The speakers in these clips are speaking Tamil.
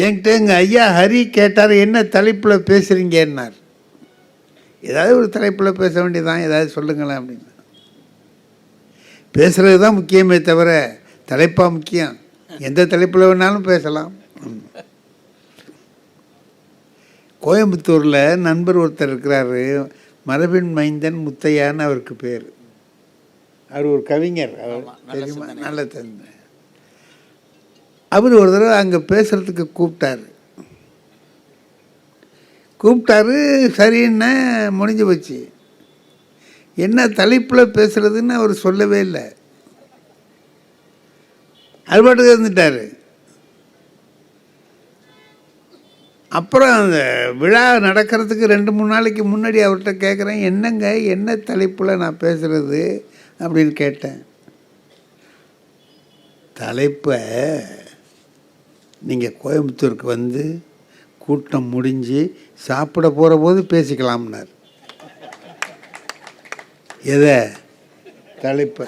என்கிட்ட எங்கள் ஐயா ஹரி கேட்டார், என்ன தலைப்பில் பேசுகிறீங்கன்னார். ஏதாவது ஒரு தலைப்பில் பேச வேண்டியதான், ஏதாவது சொல்லுங்களேன் அப்படின்னு. பேசுகிறது தான் முக்கியமே தவிர தலைப்பாக முக்கியம். எந்த தலைப்பில் வேணாலும் பேசலாம். கோயம்புத்தூரில் நண்பர் ஒருத்தர் இருக்கிறாரு, மரபின் மைந்தன் முத்தையான்னு அவருக்கு பேர். அவர் ஒரு கவிஞர், அவர் தெரியுமா? நல்ல தெரிஞ்ச. அவர் ஒரு தடவை அங்கே பேசுகிறதுக்கு கூப்பிட்டாரு. சரின்னு முடிஞ்சு போச்சு. என்ன தலைப்பில் பேசுகிறதுன்னு அவர் சொல்லவே இல்லை. அறுபாட்டுக்கு இருந்துட்டார். அப்புறம் அந்த விழா நடக்கிறதுக்கு 2-3 நாளைக்கு முன்னாடி அவர்கிட்ட கேட்குறேன், என்னங்க என்ன தலைப்பில் நான் பேசுகிறது அப்படின்னு கேட்டேன். தலைப்பை நீங்கள் கோயம்புத்தூருக்கு வந்து கூட்டம் முடிஞ்சு சாப்பிட போகிற போது பேசிக்கலாம்னார். எதை தலைப்பை?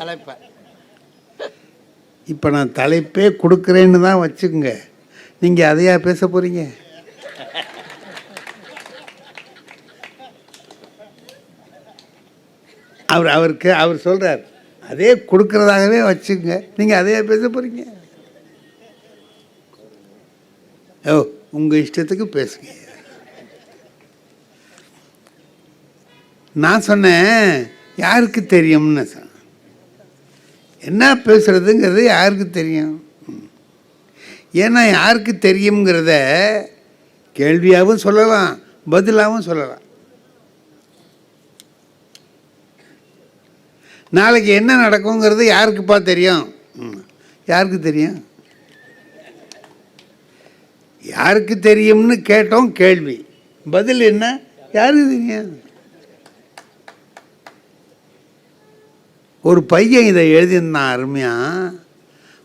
இப்போ நான் தலைப்பே கொடுக்குறேன்னு தான் வச்சுக்கோங்க, நீங்கள் அதையா பேச போகிறீங்க? அவர் சொல்கிறார், அதே கொடுக்குறதாகவே வச்சுக்கோங்க, நீங்கள் அதையா பேச போகிறீங்க? உங்கள் இஷ்டத்துக்கு பேசுங்க. நான் சொன்னேன், யாருக்கு தெரியும்னு சொன்னேன். என்ன பேசுகிறதுங்கிறது யாருக்கு தெரியும்? ஏன்னா யாருக்கு தெரியுங்கிறத கேள்வியாகவும் சொல்லலாம், பதிலாகவும் சொல்லலாம். நாளைக்கு என்ன நடக்குங்கிறது யாருக்குப்பா தெரியும்? யாருக்கு தெரியும்? யாருக்கு தெரியும்னு கேட்டோம் கேள்வி, பதில் என்ன? யாருக்கு தெரியும்? ஒரு பையன் இதை எழுதியிருந்தான் அருமையாக.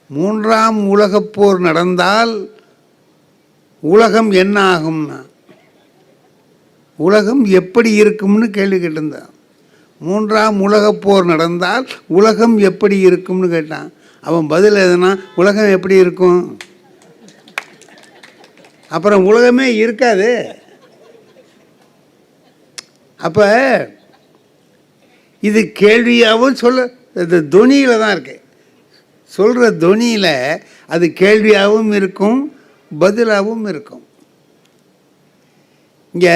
3ஆம் உலகப் போர் நடந்தால் உலகம் என்ன ஆகும்னா, உலகம் எப்படி இருக்கும்னு கேள்வி கேட்டிருந்தான். 3ஆம் உலகப் போர் நடந்தால் உலகம் எப்படி இருக்கும்னு கேட்டான். அவன் பதில் எதுனா, உலகம் எப்படி இருக்கும்? அப்புறம் உலகமே இருக்காது. அப்போ இது கேள்வியாகவும் இது துணியில் தான் இருக்கு. சொல்கிற துணியில் அது கேள்வியாகவும் இருக்கும், பதிலாகவும் இருக்கும். இங்கே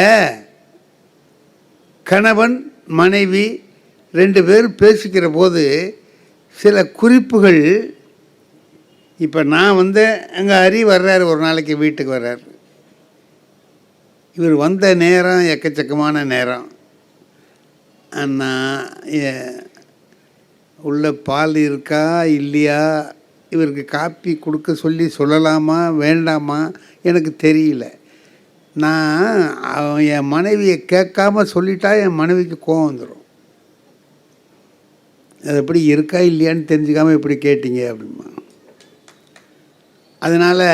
கணவன் மனைவி 2 பேர் பேசிக்கிற போது சில குறிப்புகள். இப்போ நான் எங்கள் ஹரி வர்றார், ஒரு நாளைக்கு வீட்டுக்கு வர்றார். இவர் வந்த நேரம் எக்கச்சக்கமான நேரம். உள்ள பால் இருக்கா இல்லையா, இவருக்கு காப்பி கொடுக்க சொல்லலாமா வேண்டாமா எனக்கு தெரியல. நான் என் மனைவியை கேட்காம சொல்லிட்டா என் மனைவிக்கு கோவம் வந்துடும். அது எப்படி இருக்கா இல்லையான்னு தெரிஞ்சுக்காமல் இப்படி கேட்டீங்க அப்படிமா. அதனால்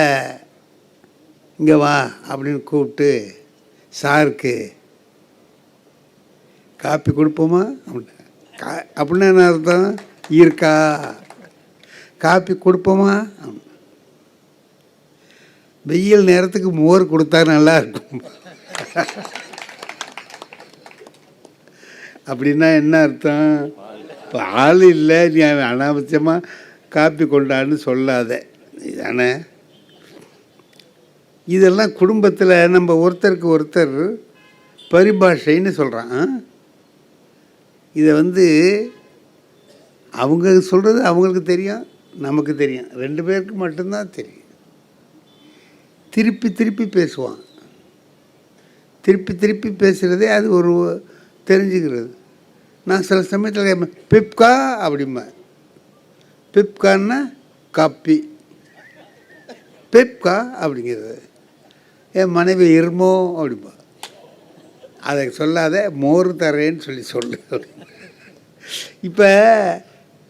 இங்கே வா அப்படின்னு கூப்பிட்டு, சாருக்கு காப்பி கொடுப்போமா அப்படின்னா. அப்படின்னா என்ன அர்த்தம்? இருக்கா, காப்பி கொடுப்போமா? வெயில் நேரத்துக்கு மோர் கொடுத்தா நல்லா இருக்கும். அப்படின்னா என்ன அர்த்தம்? பால் இல்லை, நீ அனாவசியமாக காப்பி கொண்டான்னு சொல்லாத, இதானே? இதெல்லாம் குடும்பத்தில் நம்ம ஒருத்தருக்கு ஒருத்தர் பரிபாஷைன்னு சொல்கிறான். இதை அவங்க சொல்கிறது அவங்களுக்கு தெரியும், நமக்கு தெரியும், 2 பேருக்கு மட்டும்தான் தெரியும். திருப்பி திருப்பி பேசுவான். திருப்பி திருப்பி பேசுகிறதே அது ஒரு தெரிஞ்சுக்கிறது. நான் சில சமயத்தில் பிப்கா அப்படிம்பேன். பிப்கான்னா காப்பி, பிப்கா அப்படிங்கிறது. என் மனைவி இருமோ அப்படிம்பா. அதை சொல்லாத, மோர் தரேன்னு சொல்லு. இப்போ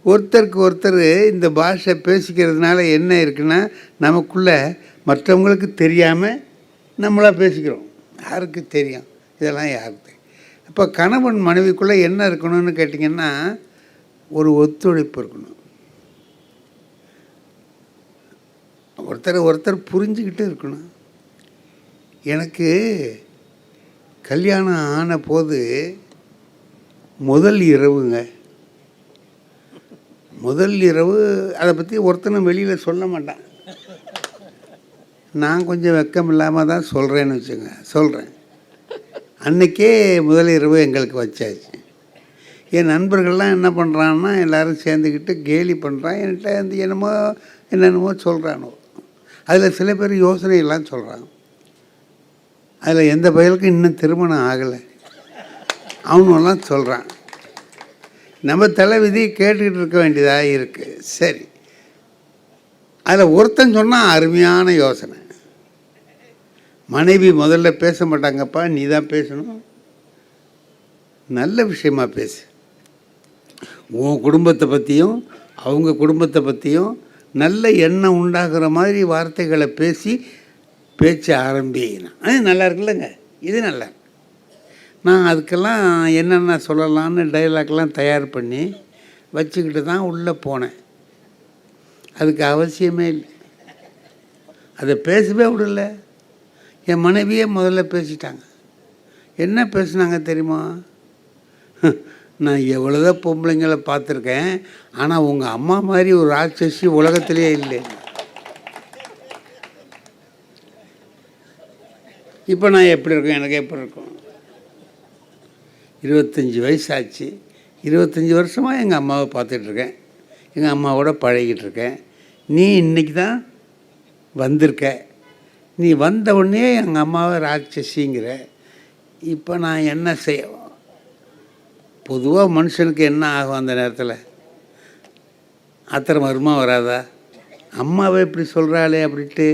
ஒருத்தருக்கு ஒருத்தர் இந்த பாஷை பேசிக்கிறதுனால என்ன இருக்குன்னா, நமக்குள்ளே மற்றவங்களுக்கு தெரியாமல் நம்மளாக பேசிக்கிறோம். யாருக்கு தெரியும்? இதெல்லாம் யாருக்கு தெரியும்? இப்போ கணவன் மனைவிக்குள்ளே என்ன இருக்கணும்னு கேட்டிங்கன்னா, ஒரு ஒத்துழைப்பு இருக்கணும். ஒருத்தர் ஒருத்தர் புரிஞ்சுக்கிட்டு இருக்கணும். எனக்கு கல்யாணம் ஆன போது முதல் இரவுங்க, முதல் இரவு அதை பற்றி ஒருத்தனும் வெளியில் சொல்ல மாட்டான். நான் கொஞ்சம் வெக்கம் இல்லாமல் தான் சொல்கிறேன்னு வச்சுங்க, சொல்கிறேன். அன்றைக்கே முதல் இரவு எங்களுக்கு வச்சாச்சு. என் நண்பர்கள்லாம் என்ன பண்ணுறான்னா எல்லோரும் சேர்ந்துக்கிட்டு கேலி பண்ணுறான், என்கிட்ட வந்து என்னென்னமோ சொல்கிறானோ. அதில் சில பேர் யோசனையெல்லாம் சொல்கிறாங்க. அதில் எந்த பயலுக்கும் இன்னும் திருமணம் ஆகலை, அவனெல்லாம் சொல்கிறான். நம்ம தலைவிதி கேட்டுக்கிட்டு இருக்க வேண்டியதாக இருக்குது. சரி, அதில் ஒருத்தன் சொன்னால் அருமையான யோசனை. மனைவி முதல்ல பேச மாட்டாங்கப்பா, நீ தான் பேசணும், நல்ல விஷயமா பேசு, உன் குடும்பத்தை பற்றியும் அவங்க குடும்பத்தை பற்றியும் நல்ல எண்ணம் உண்டாகிற மாதிரி வார்த்தைகளை பேசி பேச்ச ஆரம்பினா அது நல்லா இருக்குல்லங்க. இது நல்லா, நான் அதுக்கெல்லாம் என்னென்ன சொல்லலான்னு டைலாக்லாம் தயார் பண்ணி வச்சுக்கிட்டு தான் உள்ளே போனேன். அதுக்கு அவசியமே இல்லை, அதை பேசவே விடல. என் மனைவியே முதல்ல பேசிட்டாங்க. என்ன பேசுனாங்க தெரியுமா? நான் எவ்வளோதான் பொம்பளைங்களை பார்த்துருக்கேன், ஆனால் உங்கள் அம்மா மாதிரி ஒரு ராட்சசி உலகத்திலே இல்லை. இப்போ நான் எப்படி இருக்கேன், எனக்கு எப்படி இருக்கும்? 25 வயசாச்சு. 25 வருஷமாக எங்கள் அம்மாவை பார்த்துட்ருக்கேன், எங்கள் அம்மாவோட பழகிட்டு இருக்கேன். நீ இன்றைக்கி தான் வந்திருக்க, நீ வந்த உடனே எங்கள் அம்மாவை ராட்சசிங்கிற. இப்போ நான் என்ன செய்ய? பொதுவாக மனுஷனுக்கு என்ன ஆகும் அந்த நேரத்தில்? ஆத்திரம் வருமா வராதா? அம்மாவை இப்படி சொல்கிறாளே அப்படின்ட்டு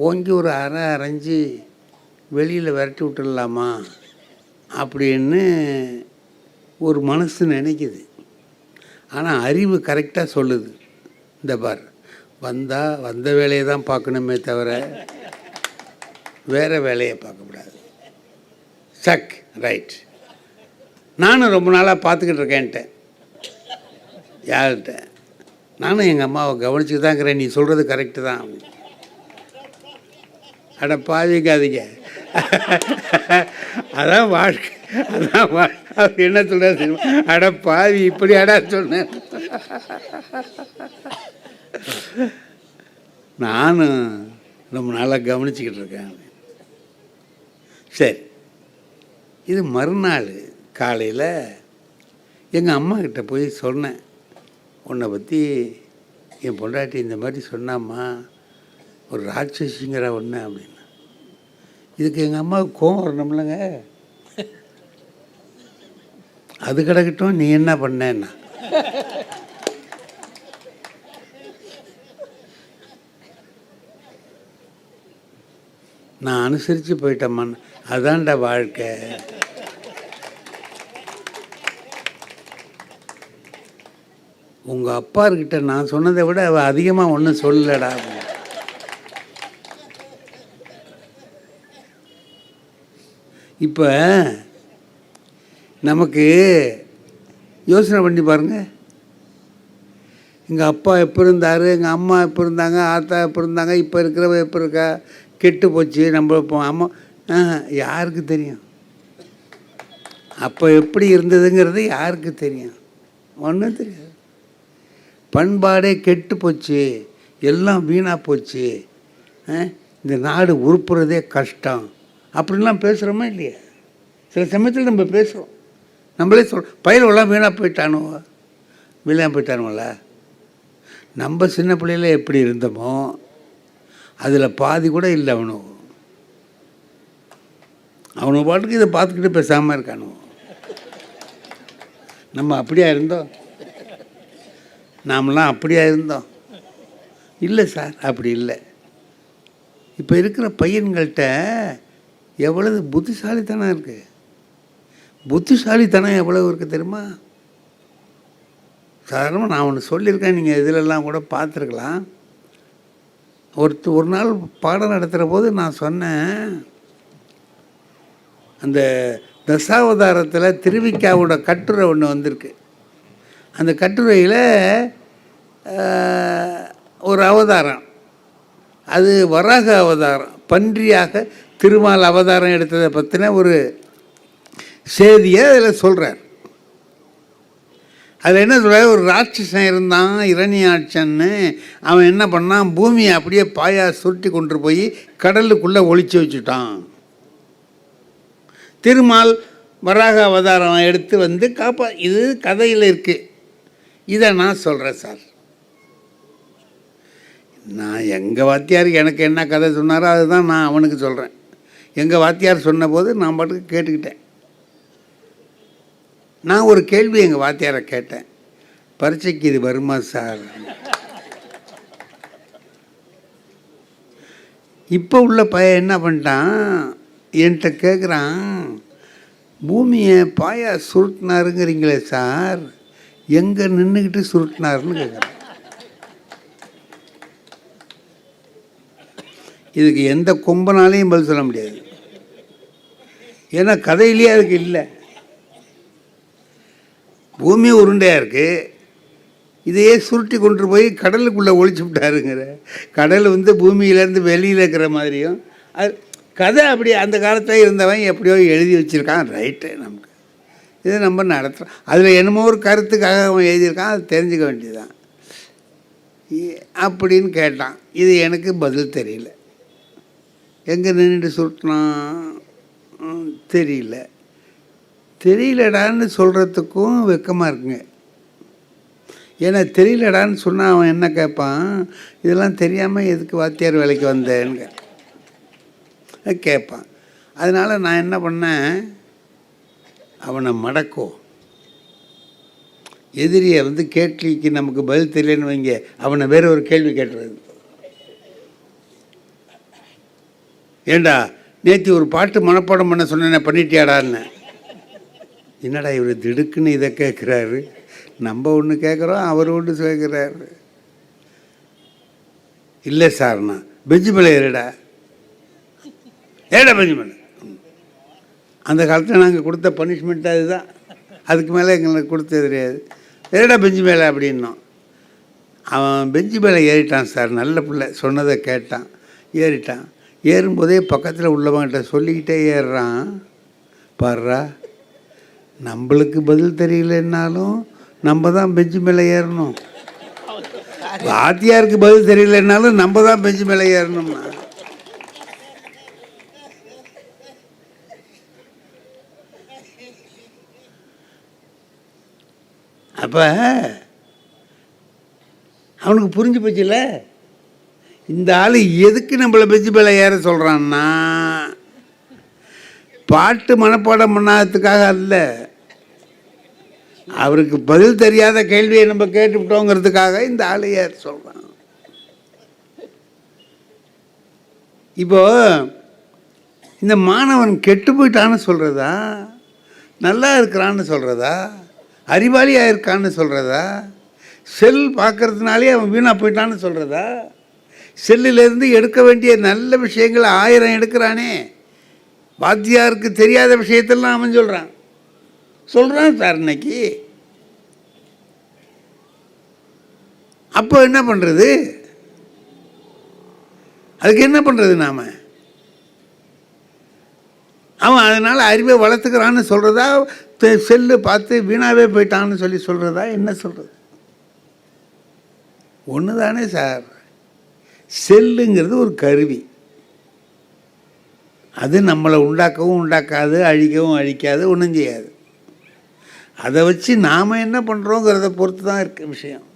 ஓங்கி ஒரு அரைஞ்சி வெளியில் விரட்டி விட்டுடலாமா அப்படின்னு ஒரு மனசு நினைக்குது. ஆனால் அறிவு கரெக்டாக சொல்லுது, இந்த பார், வந்த வேலையை தான் பார்க்கணுமே தவிர வேறு வேலையை பார்க்கக்கூடாது. சக் ரைட். நானும் ரொம்ப நாளாக பார்த்துக்கிட்டு இருக்கேன்ட்டேன். யார்கிட்ட? நானும் எங்கள் அம்மாவை கவனிச்சுட்டு தான் இருக்கிறேன், நீ சொல்கிறது கரெக்டு தான். அட பாவிக்காதீங்க, அதான் வாழ்க்கை, அதான் அவர் என்ன சொல்கிறார் தெரியுமா? அட பாவி, இப்படி அடா சொன்னேன். நானும் ரொம்ப நாளாக கவனிச்சுக்கிட்டு இருக்கேன். சரி, இது மறுநாள் காலையில் எங்கள் அம்மாக்கிட்ட போய் சொன்னேன், உன்னை பற்றி என் பொண்டாட்டி இந்த மாதிரி சொன்னாம்மா, ஒரு ராட்சசிங்கிற ஒன்று அப்படின்னு. இதுக்கு எங்கள் அம்மாவுக்கு கோவம் வரணும்லங்க. அது கிடக்கட்டும், நீ என்ன பண்ணேன்னா, நான் அனுசரித்து போயிட்டேம்மான்னு. அதான்டா வாழ்க்கை. உங்கள் அப்பார்கிட்ட நான் சொன்னதை விட அவள் அதிகமாக ஒன்றும் சொல்லலடா. இப்போ நமக்கு யோசனை பண்ணி பாருங்கள், எங்கள் அப்பா எப்போ இருந்தார், எங்கள் அம்மா எப்போ இருந்தாங்க, ஆத்தா எப்போ இருந்தாங்க, இப்போ இருக்கிறவ எப்போ இருக்கா, கெட்டு போச்சு நம்ம இப்போ அம்மா, யாருக்கு தெரியும்? அப்போ எப்படி இருந்ததுங்கிறது யாருக்கு தெரியும்? ஒன்றும் தெரியாது. பண்பாடே கெட்டு போச்சு, எல்லாம் வீணாக போச்சு, இந்த நாடு உருப்புறதே கஷ்டம் அப்படின்லாம் பேசுகிறோமா இல்லையா? சில சமயத்தில் நம்ம பேசுகிறோம், நம்மளே பயிரெல்லாம் வீணாக போயிட்டானுவோ, வீணாக போயிட்டானுவல. நம்ம சின்ன பிள்ளையில எப்படி இருந்தோமோ அதில் பாதி கூட இல்லை. அவனு பாட்டுக்கு இதை பார்த்துக்கிட்டு பேசாமல் இருக்கானோ. நம்ம அப்படியா இருந்தோம்? நாமெல்லாம் அப்படியா இருந்தோம்? இல்லை சார், அப்படி இல்லை. இப்போ இருக்கிற பையன்கள்கிட்ட எவ்வளவு புத்திசாலித்தனம் இருக்குது. புத்திசாலித்தனம் எவ்வளவு இருக்குது தெரியுமா? சாதாரணமாக நான் ஒன்று சொல்லியிருக்கேன், நீங்கள் இதிலெல்லாம் கூட பார்த்துருக்கலாம். ஒரு நாள் பாடம் நடத்துகிற போது நான் சொன்னேன், அந்த தசாவதாரத்தில் திருவிக்காவோட கட்டுரை ஒன்று வந்திருக்கு. அந்த கட்டுரையில் ஒரு அவதாரம், அது வராக அவதாரம், பன்றியாக திருமால் அவதாரம் எடுத்ததை பற்றின ஒரு செய்தியை அதில் சொல்கிறார். அதில் என்ன சொல்கிறார், ஒரு ராட்சசன் இருந்தான் இரணியாட்சன்னு. அவன் என்ன பண்ணான், பூமியை அப்படியே பாயா சுருட்டி கொண்டு போய் கடலுக்குள்ளே ஒளிச்சு வச்சுட்டான். திருமால் வராக அவதாரம் எடுத்து வந்து இது கதையில் இருக்குது. இதை நான் சொல்கிறேன் சார். நான் எங்கள் வாத்தியார் எனக்கு என்ன கதை சொன்னாரோ அதுதான் நான் அவனுக்கு சொல்கிறேன். எங்கள் வாத்தியார் சொன்னபோது நான் பாட்டுக்கு கேட்டுக்கிட்டேன். நான் ஒரு கேள்வி எங்கள் வாத்தியாரை கேட்டேன், பரீட்சைக்கு இது வருமா சார்? இப்போ உள்ள பையன் என்ன பண்ணிட்டான், என்கிட்ட கேட்குறான், பூமியை பாயா சுருட்டினாருங்கிறீங்களே சார், எங்கே நின்றுக்கிட்டு சுருட்டினாருன்னு கேட்குறான். இதுக்கு எந்த கொம்பனாலையும் பதில் சொல்ல முடியாது. ஏன்னா கதையிலேயே அதுக்கு இல்லை. பூமி உருண்டையாக இருக்குது, இதையே சுருட்டி கொண்டு போய் கடலுக்குள்ளே ஒழிச்சு விட்டாருங்கிற. கடல் வந்து பூமியிலேருந்து வெளியில் இருக்கிற மாதிரியும் அது கதை அப்படி அந்த காலத்தில் இருந்தவன் எப்படியோ எழுதி வச்சுருக்கான். ரைட்டு, நமக்கு இதை நம்ம நடத்துகிறோம். அதில் என்னமோ ஒரு கருத்துக்காக அவன் எழுதியிருக்கான், அது தெரிஞ்சுக்க வேண்டியதுதான் அப்படின்னு கேட்டான். இது எனக்கு பதில் தெரியல. எங்கே நின்றுட்டு சுருட்டினான் தெரியலடான்னு சொல்கிறதுக்கும் வெக்கமாக இருக்குங்க. ஏன்னா தெரியலடான்னு சொன்னால் அவன் என்ன கேட்பான், இதெல்லாம் தெரியாமல் எதுக்கு வாத்தியார் வேலைக்கு வந்தேன்னு கேட்பான். அதனால் நான் என்ன பண்ணேன், அவனை மடக்கோ எதிரியை வந்து கேள்விக்கு நமக்கு பதில் தெரியலன்னு வைங்க, அவனை வேற ஒரு கேள்வி கேட்டுறது. ஏண்டா நேற்று ஒரு பாட்டு மனப்பாடம் பண்ண சொன்னேன், பண்ணிட்டியாடான்னு. என்னடா இவர் திடுக்குன்னு இதை கேட்குறாரு, நம்ம ஒன்று கேட்குறோம் அவர் ஒன்று கேட்குறாரு. இல்லை சார்ண்ணா, பெஞ்சு மேலே ஏறடா, பெஞ்சு மேலே. அந்த காலத்தில் நாங்கள் கொடுத்த பனிஷ்மெண்ட் அதுதான், அதுக்கு மேலே எங்களுக்கு கொடுத்தது தெரியாது. ஏறடா பெஞ்சு மேலே அப்படின்னோம். அவன் பெஞ்சு மேலே ஏறிட்டான் சார், நல்ல பிள்ளை, சொன்னதை கேட்டான், ஏறிட்டான். ஏறும்போதே பக்கத்தில் உள்ளவங்கிட்ட சொல்லிக்கிட்டே ஏறுறான், பாடுறா நம்மளுக்கு பதில் தெரியலன்னாலும் நம்ம தான் பெஞ்சு மேலே ஏறணும், வாத்தியாருக்கு பதில் தெரியலன்னாலும் நம்ம தான் பெஞ்சு மேலே ஏறணும்னா. அப்போ அவனுக்கு புரிஞ்சு போச்சுல, இந்த ஆள் எதுக்கு நம்மளை பெஞ்சு மேலே ஏற சொல்கிறான்னா, பாட்டு மனப்பாடம் பண்ணாததுக்காக அல்ல, அவருக்கு பதில் தெரியாத கேள்வியை நம்ம கேட்டுவிட்டோங்கிறதுக்காக இந்த ஆளை ஏற சொல்கிறான். இப்போ இந்த மாணவன் கெட்டு போயிட்டான்னு சொல்கிறதா, நல்லா இருக்கிறான்னு சொல்கிறதா, அறிவாளியாக இருக்கான்னு சொல்கிறதா, செல் பார்க்கறதுனாலே அவன் வீணாக போயிட்டான்னு சொல்கிறதா, செல்லிலேருந்து எடுக்க வேண்டிய நல்ல விஷயங்களை 1000 எடுக்கிறானே, வாத்தியாருக்கு தெரியாத விஷயத்தெல்லாம் அவன் சொல்கிறான் சார் இன்னைக்கு. அப்போ என்ன பண்ணுறது, அதுக்கு என்ன பண்ணுறது நாம்? அவன் அதனால் அறிவை வளர்த்துக்கிறான்னு சொல்கிறதா, செல்லு பார்த்து வீணாவே போயிட்டான்னு சொல்கிறதா, என்ன சொல்கிறது? ஒன்று தானே சார். செல்லுங்கிறது ஒரு கருவி, அது நம்மளை உண்டாக்கவும் உண்டாக்காது, அழிக்கவும் அழிக்காது, ஒன்றும் செய்யாது. அதை வச்சு நாம் என்ன பண்ணுறோங்கிறத பொறுத்து தான் இருக்க விஷயம்.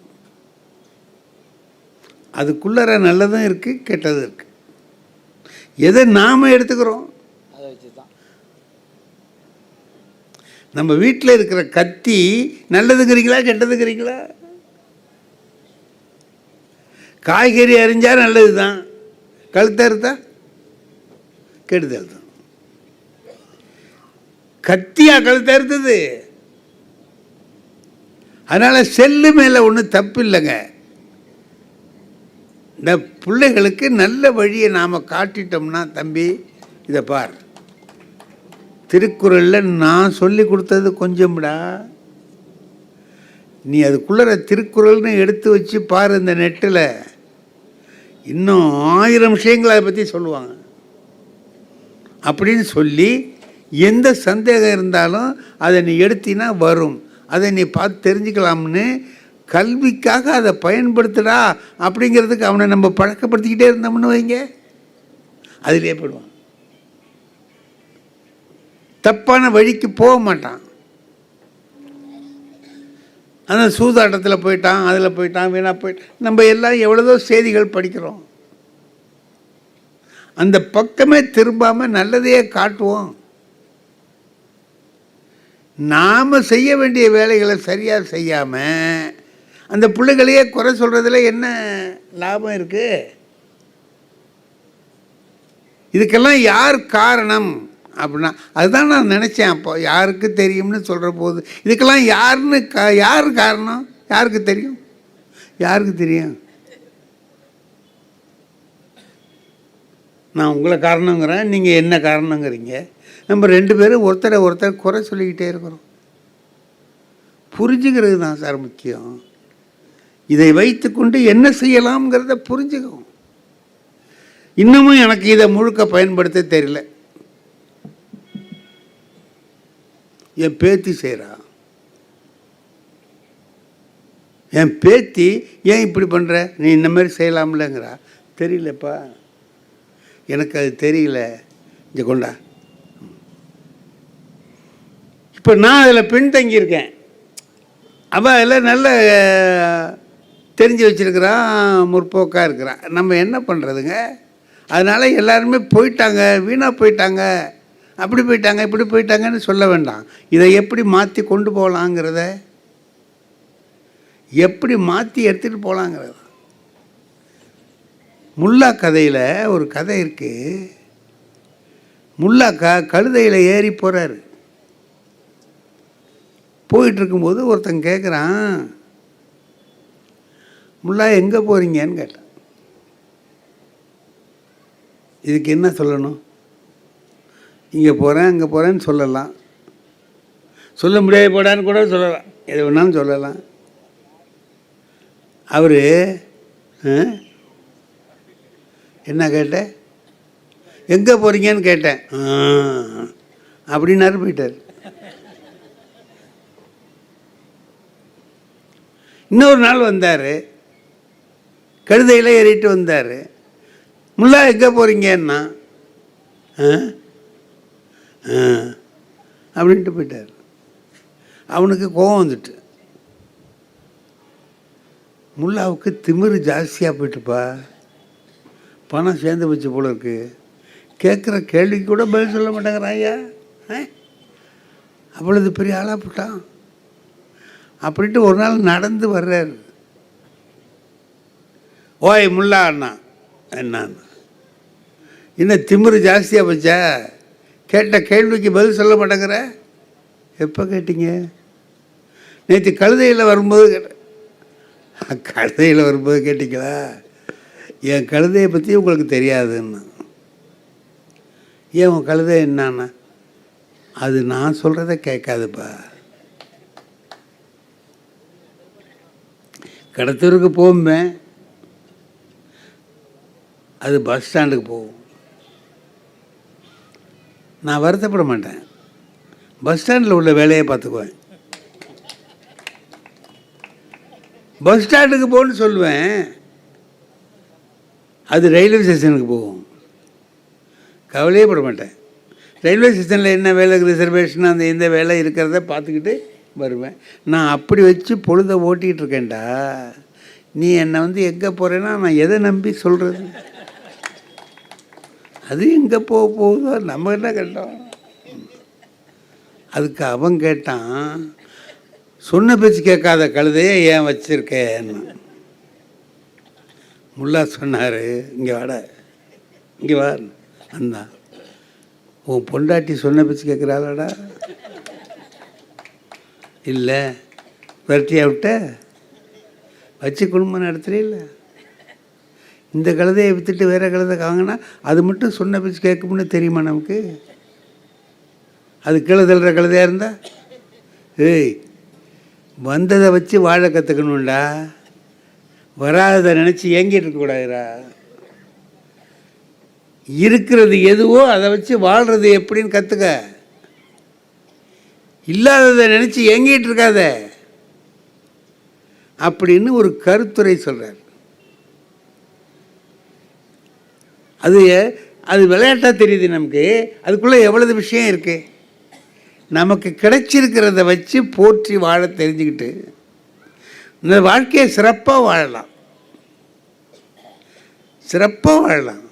அதுக்குள்ளற நல்லதும் இருக்குது, கெட்டதும் இருக்குது. எதை நாம் எடுத்துக்கிறோம் அதை வச்சு தான். நம்ம வீட்டில் இருக்கிற கத்தி நல்லதுங்கிறீங்களா கெட்டதுங்கிறீங்களா? காய்கறி அரிஞ்சா நல்லது தான், கழுத்தை அறுத்தா கெடுதல் தான். கத்தியா கழுத்தை அறுத்தது? அதனால் செல்லு மேலே ஒன்றும் தப்பு இல்லைங்க. இந்த பிள்ளைகளுக்கு நல்ல வழியை நாம் காட்டிட்டோம்னா, தம்பி இதை பார், திருக்குறளில் நான் சொல்லி கொடுத்தது கொஞ்சம்டா, நீ அதுக்குள்ளே திருக்குறள்னு எடுத்து வச்சு பாரு. இந்த நெட்டில் இன்னும் 1000 விஷயங்களை அதை பற்றி சொல்லுவாங்க. அப்படின்னு சொல்லி எந்த சந்தேகம் இருந்தாலும் அதை நீ எடுத்தினா வரும், அதை நீ பார்த்து தெரிஞ்சுக்கலாம்னு கல்விக்காக அதை பயன்படுத்துடா அப்படிங்கிறதுக்கு அவனை நம்ம பழக்கப்படுத்திக்கிட்டே இருந்தோம்னு வைங்க, அதிலே போடுவான். தப்பான வழிக்கு போக மாட்டான். அந்த சூதாட்டத்தில் போயிட்டான், அதில் போயிட்டான், வீணாக போயிட்டான். நம்ம எல்லாம் எவ்வளோ செய்திகள் படிக்கிறோம். அந்த பக்கமே திரும்பாமல் நல்லதையே காட்டுவோம். நாம் செய்ய வேண்டிய வேலைகளை சரியாக செய்யாமல் அந்த பிள்ளைகளையே குறை சொல்கிறதுல என்ன லாபம் இருக்குது? இதுக்கெல்லாம் யார் காரணம் அப்படின்னா அதுதான் நான் நினச்சேன். அப்போ யாருக்கு தெரியும்னு சொல்கிற போது இதுக்கெல்லாம் யார் காரணம்? யாருக்கு தெரியும்? யாருக்கு தெரியும்? நான் உங்களை காரணங்கிறேன், நீங்கள் என்ன காரணங்கிறீங்க. நம்ம 2 பேரும் ஒருத்தரை குறை சொல்லிக்கிட்டே இருக்கிறோம். புரிஞ்சுக்கிறது தான் சார் முக்கியம். இதை வைத்துக்கொண்டு என்ன செய்யலாம்ங்கிறத புரிஞ்சுக்கும். இன்னமும் எனக்கு இதை முழுக்க பயன்படுத்த தெரியல. என் பேத்தி செய்கிறா. என் பேத்தி ஏன் இப்படி பண்ணுற, நீ இந்த மாதிரி செய்யலாம்லங்கிறா. தெரியலப்பா, எனக்கு அது தெரியல, இங்கே கொண்டா. இப்போ நான் அதில் பின்தங்கியிருக்கேன், அவள் அதில் நல்ல தெரிஞ்சு வச்சுருக்கிறான், முற்போக்காக இருக்கிறான். நம்ம என்ன பண்ணுறதுங்க? அதனால் எல்லாருமே போயிட்டாங்க, வீணாக போயிட்டாங்க, அப்படி போயிட்டாங்க, இப்படி போயிட்டாங்கன்னு சொல்ல வேண்டாம். இதை எப்படி மாற்றி கொண்டு போகலாங்கிறத, எப்படி மாற்றி எடுத்துகிட்டு போகலாங்கிறத. முல்லா கதையில் ஒரு கதை இருக்குது. முல்லாக்கா கழுதையில் ஏறி போகிறாரு. போயிட்டுருக்கும்போது ஒருத்தன் கேட்குறான், முல்லா எங்கே போகிறீங்கன்னு கேட்டான். இதுக்கு என்ன சொல்லணும்? இங்கே போகிறேன் அங்கே போகிறேன்னு சொல்லலாம், சொல்ல முடியாது போடான்னு கூட சொல்லலாம், எது வேணாலும் சொல்லலாம். அவர் என்ன கேட்டேன், எங்கே போகிறீங்கன்னு கேட்டேன், அப்படின்னாரு, போயிட்டார். இன்னொரு நாள் வந்தார், கழுதையில் ஏறிட்டு வந்தார். முல்லா எங்கே போகிறீங்கன்னா அப்படின்ட்டு போயிட்டார். அவனுக்கு கோபம் வந்துட்டு. முல்லாவுக்கு திமிரு ஜாஸ்தியாக போயிட்டுப்பா, பணம் சேர்ந்து வச்சு போல இருக்கு. கேட்குற கேள்விக்கு கூட பதில் சொல்ல மாட்டேங்கிறான் ஐயா, அவ்வளவு பெரிய ஆளாக போட்டான். அப்படின்ட்டு ஒரு நாள் நடந்து வர்றார். ஓய் முல்லா அண்ணா, என்னான்னு என்ன திமிரு ஜாஸ்தியாக போச்சா? கேட்ட கேள்விக்கு பதில் சொல்ல மாட்டேங்கிற. எப்போ கேட்டீங்க? நேற்று கழுதையில் வரும்போது கேட்டேன். கழுதையில் வரும்போது கேட்டீங்களா? என் கழுதையை பற்றி உங்களுக்கு தெரியாதுன்னு. ஏன் உன் கழுதை என்னான்னா? அது நான் சொல்கிறத கேட்காதுப்பா. கடத்தூருக்கு போகும்பேன், அது பஸ் ஸ்டாண்டுக்கு போகும். நான் வருத்தப்பட மாட்டேன், பஸ் ஸ்டாண்டில் உள்ள வேலையை பார்த்துக்குவேன். பஸ் ஸ்டாண்டுக்கு போகணுன்னு சொல்லுவேன், அது ரயில்வே ஸ்டேஷனுக்கு போகும். கவலையே பட மாட்டேன். ரயில்வே ஸ்டேஷனில் என்ன வேலை, ரிசர்வேஷன், அந்த எந்த வேலை இருக்கிறத பார்த்துக்கிட்டு வருவேன். நான் அப்படி வச்சு பொழுதை ஓட்டிகிட்டு இருக்கேன்டா. நீ என்னை எங்கே போகிறேன்னா நான் எதை நம்பி சொல்கிறது? அது எங்கே போகுதோ, நம்ம என்ன கேட்டோம்? அதுக்கு அவன் கேட்டான், சொன்ன பேச்சு கேட்காத கழுதையை ஏன் வச்சுருக்கேன்னு. முல்லா சொன்னார், இங்கே வாட, இங்கே வா. அண்ணா, உன் பொண்டாட்டி சொன்ன பேச்சு கேட்குறாளடா? இல்லை, விரட்டியா விட்ட வச்சு குடும்பம் நடத்துகிறே. இல்லை, இந்த கழுதையை விற்றுட்டு வேறு கழுதை வாங்கினா அது மட்டும் சொன்ன பேச்சு கேட்கும்னு தெரியுமா நமக்கு? அது கீழே தள்ளுற கழுதையாக இருந்தா, ஏய் வந்ததை வச்சு வாழ கற்றுக்கணும்டா, வராததை நினச்சி ஏங்கிட்டு இருக்கக்கூடாதுடா. இருக்கிறது எதுவோ அதை வச்சு வாழ்கிறது எப்படின்னு கற்றுக்க. இல்லாததை நினச்சி ஏங்கிட்டு இருக்காத அப்படின்னு ஒரு கருத்துரை சொல்கிறார். அது அது விளையாட்டாக தெரியுது நமக்கு, அதுக்குள்ளே எவ்வளவு விஷயம் இருக்குது. நமக்கு கிடைச்சிருக்கிறத வச்சு போற்றி வாழ தெரிஞ்சுக்கிட்டு இந்த வாழ்க்கையை சிறப்பாக வாழலாம், சிறப்பாக வாழலாம்.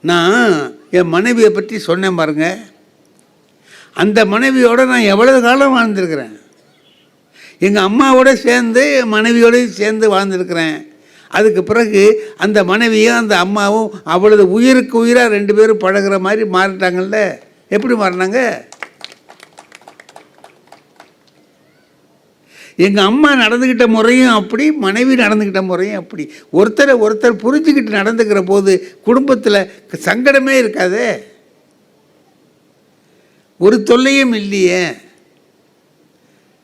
நான் என் மனைவியை பற்றி சொன்னேன் பாருங்க, அந்த மனைவியோடு நான் எவ்வளவு காலம் வாழ்ந்துருக்கிறேன். எங்கள் அம்மாவோடு சேர்ந்து என் மனைவியோடு சேர்ந்து வாழ்ந்துருக்கிறேன். அதுக்கு பிறகு அந்த மனைவியும் அந்த அம்மாவும் அவ்வளவு உயிருக்கு உயிராக ரெண்டு பேரும் பழகிற மாதிரி மாறிட்டாங்கல்ல. எப்படி மாறினாங்க? எங்கள் அம்மா நடந்துக்கிட்ட முறையும் அப்படி, மனைவி நடந்துக்கிட்ட முறையும் அப்படி. ஒருத்தரை ஒருத்தர் புரிஞ்சுக்கிட்டு நடந்துக்கிற போது குடும்பத்தில் சங்கடமே இருக்காதே, ஒரு தொல்லையும் இல்லையே,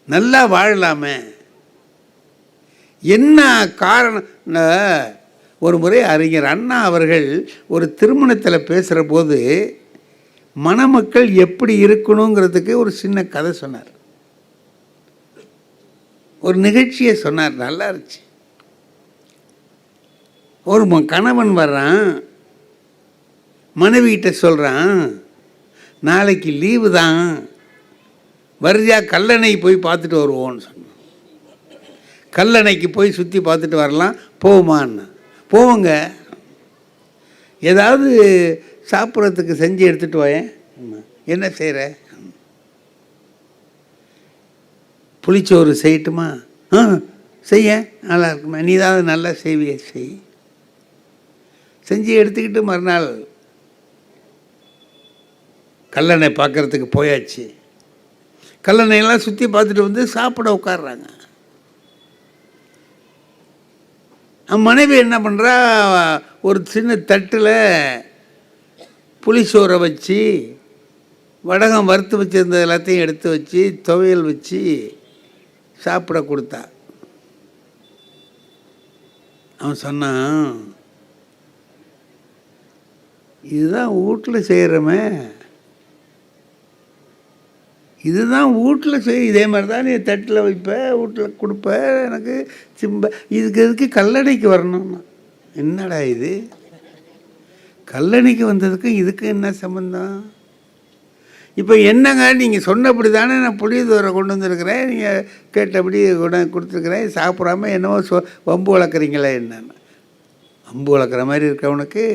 நல்லா வாழலாமே. என்ன காரணம்? ஒரு முறை அறிஞர் அண்ணா அவர்கள் ஒரு திருமணத்தில் பேசுகிற போது மணமக்கள் எப்படி இருக்கணுங்கிறதுக்கு ஒரு சின்ன கதை சொன்னார், ஒரு நிகழ்ச்சியை சொன்னார். நல்லா இருந்துச்சு. ஒரு கணவன் வர்றான், மனைவிகிட்ட சொல்கிறான், நாளைக்கு லீவு தான், வரியா கல்லணை போய் பார்த்துட்டு வருவோன்னு சொன்னான். கல்லணைக்கு போய் சுற்றி பார்த்துட்டு வரலாம், போவோமான்னு. போவோங்க. ஏதாவது சாப்பிட்றதுக்கு செஞ்சு எடுத்துகிட்டு வாயேன். என்ன செய்கிற? புளிச்சோறு செய்யட்டுமா? செய்ய நல்லா இருக்குமா? நீ தான் நல்லா செய்விய, செய். செஞ்சு எடுத்துக்கிட்டு மறுநாள் கல்லணை பார்க்குறதுக்கு போயாச்சு. கல்லணையெல்லாம் சுற்றி பார்த்துட்டு வந்து சாப்பிட உட்காடுறாங்க. மனைவி என்ன பண்ணுறா, ஒரு சின்ன தட்டில் புளிச்சோரை வச்சு, வடகம் வறுத்து வச்சுருந்த எல்லாத்தையும் எடுத்து வச்சு, துவையல் வச்சு சாப்பிட கொடுத்தா. அவன் சொன்னான், இதுதான் வீட்டில் செய்கிறோமே, இதுதான் வீட்டில் செய், இதே மாதிரி தான் நீ தட்டில் வைப்ப, வீட்டில் கொடுப்ப, எனக்கு சிம்ப, எதுக்கு கல்லணைக்கு வரணும்னா? என்னடா இது, கல்லணைக்கு வந்ததுக்கு இதுக்கு என்ன சம்பந்தம்? இப்போ என்னங்க, நீங்கள் சொன்னபடி தானே நான் புளியோதரை கொண்டு வந்துருக்கிறேன், நீங்கள் கேட்டபடி கொண்டு கொடுத்துருக்குறேன், சாப்பிடாம என்னவோ வம்பு வளர்க்குறீங்களே. என்னென்ன வம்பு வளர்க்குற மாதிரி இருக்கவனுக்கு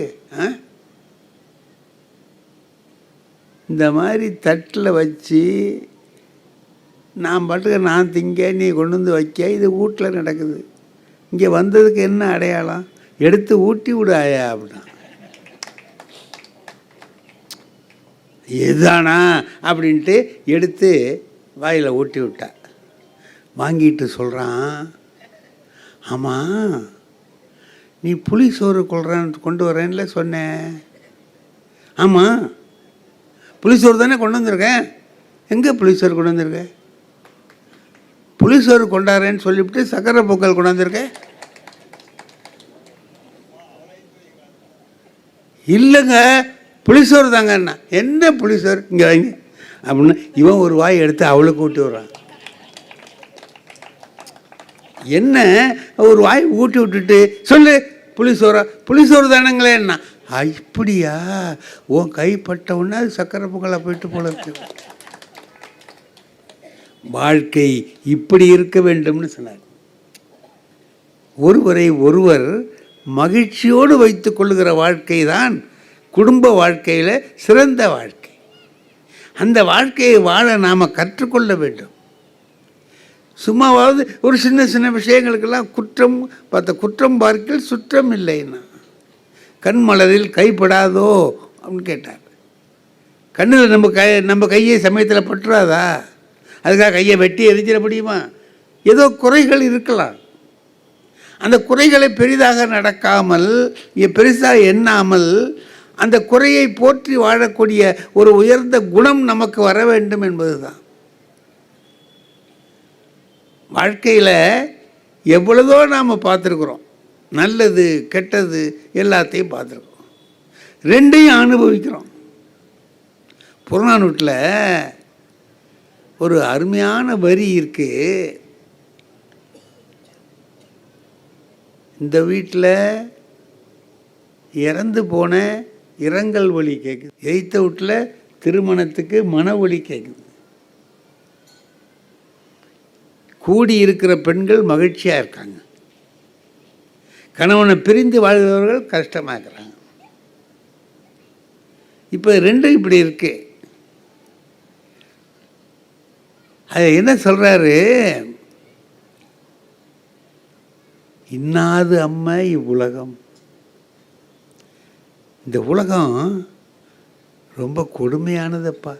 இந்த மாதிரி தட்டில் வச்சு நான் பாட்டுக்கு நான் திங்க, நீ கொண்டு வந்து வைக்க, இது வீட்டில் நடக்குது. இங்கே வந்ததுக்கு என்ன அடையாளம்? எடுத்து ஊட்டி விடாயா அப்படின்னா, எதானா அப்படின்ட்டு எடுத்து வாயில் ஊட்டி விட்டா. வாங்கிட்டு சொல்கிறான், ஆமாம் நீ புளி சோறு கொண்டு வரேன்ல சொன்னேன். ஆமாம் புளிசோறு தானே கொண்டு வந்திருக்கேன். எங்கே புளிசோறு கொண்டு வந்திருக்கேன்? புளிசோறு கொண்டாடுறேன்னு சொல்லிவிட்டு சக்கரை பொங்கல் கொண்டு வந்திருக்கேன். இல்லைங்க புளிசோறு தாங்கண்ணா. என்ன புளிசோறு, இங்கே வாங்க அப்படின்னு இவன் ஒரு வாய் எடுத்து அவளுக்கு ஊட்டி விட்றான். என்ன ஒரு வாய் ஊட்டி விட்டுட்டு சொல்லு புளிசோறா? புளிசோறு தானங்களேன்னா, இப்படியா, உன் கைப்பட்ட உடனே அது சக்கரை பொங்கலாக போயிட்டு போல இருக்கு. வாழ்க்கை இப்படி இருக்க வேண்டும்னு சொன்னார். ஒருவரை ஒருவர் மகிழ்ச்சியோடு வைத்து கொள்ளுகிற வாழ்க்கை தான் குடும்ப வாழ்க்கையில் சிறந்த வாழ்க்கை. அந்த வாழ்க்கையை வாழ நாம் கற்றுக்கொள்ள வேண்டும். சும்மாவாவது ஒரு சின்ன சின்ன விஷயங்களுக்கெல்லாம் குற்றம் பார்க்கில் சுற்றம் இல்லைன்னா, கண் மலரில் கைப்படாதோ அப்படின்னு கேட்டார். கண்ணில் நம்ம கையை சமயத்தில் பற்றாதா? அதுக்காக கையை வெட்டி எரிஞ்சிட முடியுமா? ஏதோ குறைகள் இருக்கலாம். அந்த குறைகளை பெரிதாக நடக்காமல், பெருசாக எண்ணாமல், அந்த குறையை போற்றி வாழக்கூடிய ஒரு உயர்ந்த குணம் நமக்கு வர வேண்டும் என்பது தான். வாழ்க்கையில் எவ்வளதோ நாம் பார்த்துருக்குறோம், நல்லது கெட்டது எல்லாத்தையும் பார்த்துருக்கோம். ரெண்டையும் அனுபவிக்கிறோம். புறநானூற்றில் ஒரு அருமையான வரி இருக்கு. இந்த வீட்டில் இறந்து போன இரங்கல் ஒலி கேட்குது, எய்த்த வீட்டில் திருமணத்துக்கு மன ஒலி கேட்குது, கூடி இருக்கிற பெண்கள் மகிழ்ச்சியாக இருக்காங்க, கணவனை பிரிந்து வாழ்கிறவர்கள் கஷ்டமாக இருக்கிறாங்க. இப்போ ரெண்டும் இப்படி இருக்கு. அது என்ன சொல்கிறாரு, இன்னாது அம்மா இவ்வுலகம். இந்த உலகம் ரொம்ப கொடுமையானதப்பா.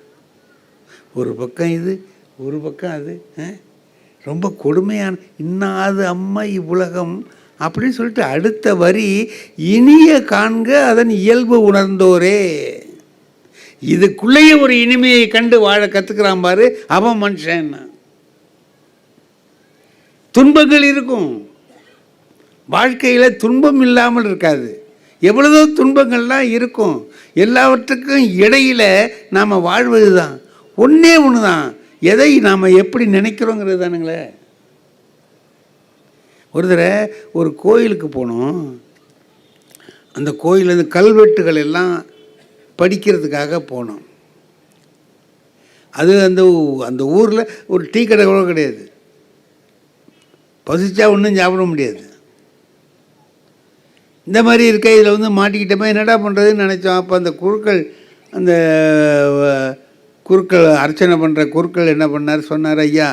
ஒரு பக்கம் இது, ஒரு பக்கம் அது, ரொம்ப கொடுமையான. இன்னாது அம்மா இவ்வுலகம் அப்படின்னு சொல்லிட்டு அடுத்த வரி, இனிய காண்க அதன் இயல்பு உணர்ந்தோரே. இதுக்குள்ளேயே ஒரு இனிமையை கண்டு வாழ கற்றுக்கிறான் பாரு, அவன் மனுஷன். துன்பங்கள் இருக்கும், வாழ்க்கையில் துன்பம் இல்லாமல் இருக்காது. எவ்வளவோ துன்பங்கள்லாம் இருக்கும். எல்லாவற்றுக்கும் இடையில் நாம் வாழ்வது தான். ஒன்றே ஒன்று தான், எதை நாம் எப்படி நினைக்கிறோங்கிறது தானுங்களே. ஒரு தடவை ஒரு கோயிலுக்கு போனோம். அந்த கோயில் அந்த கல்வெட்டுகள் எல்லாம் படிக்கிறதுக்காக போனோம். அது அந்த அந்த ஊரில் ஒரு டீ கடை கூட கிடையாது. பசிச்சா ஒன்றும் சாப்பிட முடியாது. இந்த மாதிரி இருக்க இதில் வந்து மாட்டிக்கிட்டப்போ என்னடா பண்ணுறதுன்னு நினச்சோம். அப்போ அந்த குருக்கள் அர்ச்சனை பண்ணுற குருக்கள் என்ன பண்ணார், சொன்னார், ஐயா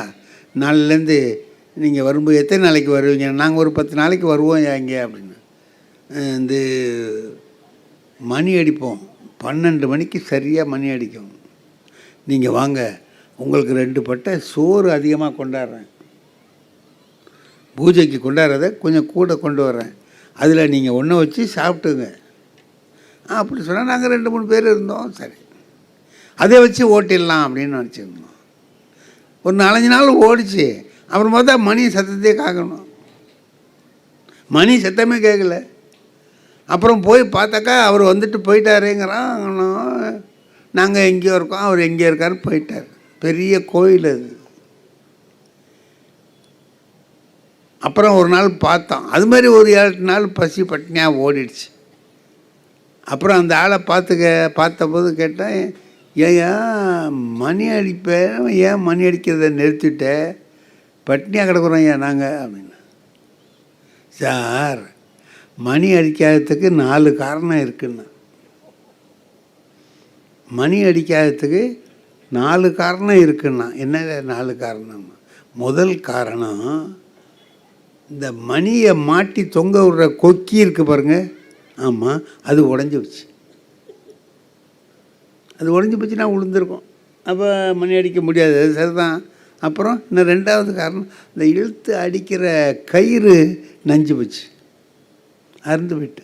நாளிலேருந்து நீங்கள் வரும்போது எத்தனை நாளைக்கு வருவீங்க? நாங்கள் ஒரு 10 நாளைக்கு வருவோம் இங்கே அப்படின்னு. இந்த மணி அடிப்போம், 12 மணிக்கு சரியாக மணி அடிக்கும். நீங்கள் வாங்க, உங்களுக்கு 2 பட்டை சோறு அதிகமாக கொண்டாடுறேன், பூஜைக்கு கொண்டாடுறத கொஞ்சம் கூட கொண்டு வர்றேன், அதில் நீங்கள் ஒன்றை வச்சு சாப்பிட்டுங்க அப்படி சொன்னால் நாங்கள் 2-3 பேர் இருந்தோம். சரி, அதை வச்சு ஓட்டிடலாம் அப்படின்னு நினச்சிருந்தோம். ஒரு 4-5 நாள் ஓடிச்சு. அப்புறம் பார்த்தா மணி சத்தத்தையே கேட்கணும், மணி சத்தமே கேட்கல. அப்புறம் போய் பார்த்தாக்கா அவர் வந்துட்டு போயிட்டாருங்கிறான். நாங்கள் எங்கேயோ இருக்கோம், அவர் எங்கேயோ இருக்காரு, போயிட்டார். பெரிய கோயில் அது. அப்புறம் ஒரு நாள் பார்த்தோம், அது மாதிரி ஒரு 7 நாள் பசி பட்டினியாக ஓடிடுச்சு. அப்புறம் அந்த ஆளை பார்த்தபோது கேட்டேன், ஏன் மணி அடிப்பேன், ஏன் மணி அடிக்கிறத நிறுத்திட்ட, பட்டினியாக கிடக்குறோம் ஏன் நாங்கள் அப்படின்னு. சார், மணி அடிக்காததுக்கு 4 காரணம் இருக்குன்னு. மணி அடிக்காததுக்கு 4 காரணம் இருக்குன்னா என்ன 4 காரணம்? முதல் காரணம், இந்த மணியை மாட்டி தொங்க விடுற கொக்கி இருக்குது பாருங்கள், ஆமாம், அது உடஞ்சி போச்சு. அது உடஞ்சி போச்சுன்னா விழுந்துருக்கும், அப்போ மணி அடிக்க முடியாது, அது சரிதான். அப்புறம் இன்னும் 2வது காரணம், இந்த இழுத்து அடிக்கிற கயிறு நஞ்சு போச்சு, அறுந்து போயிட்டு.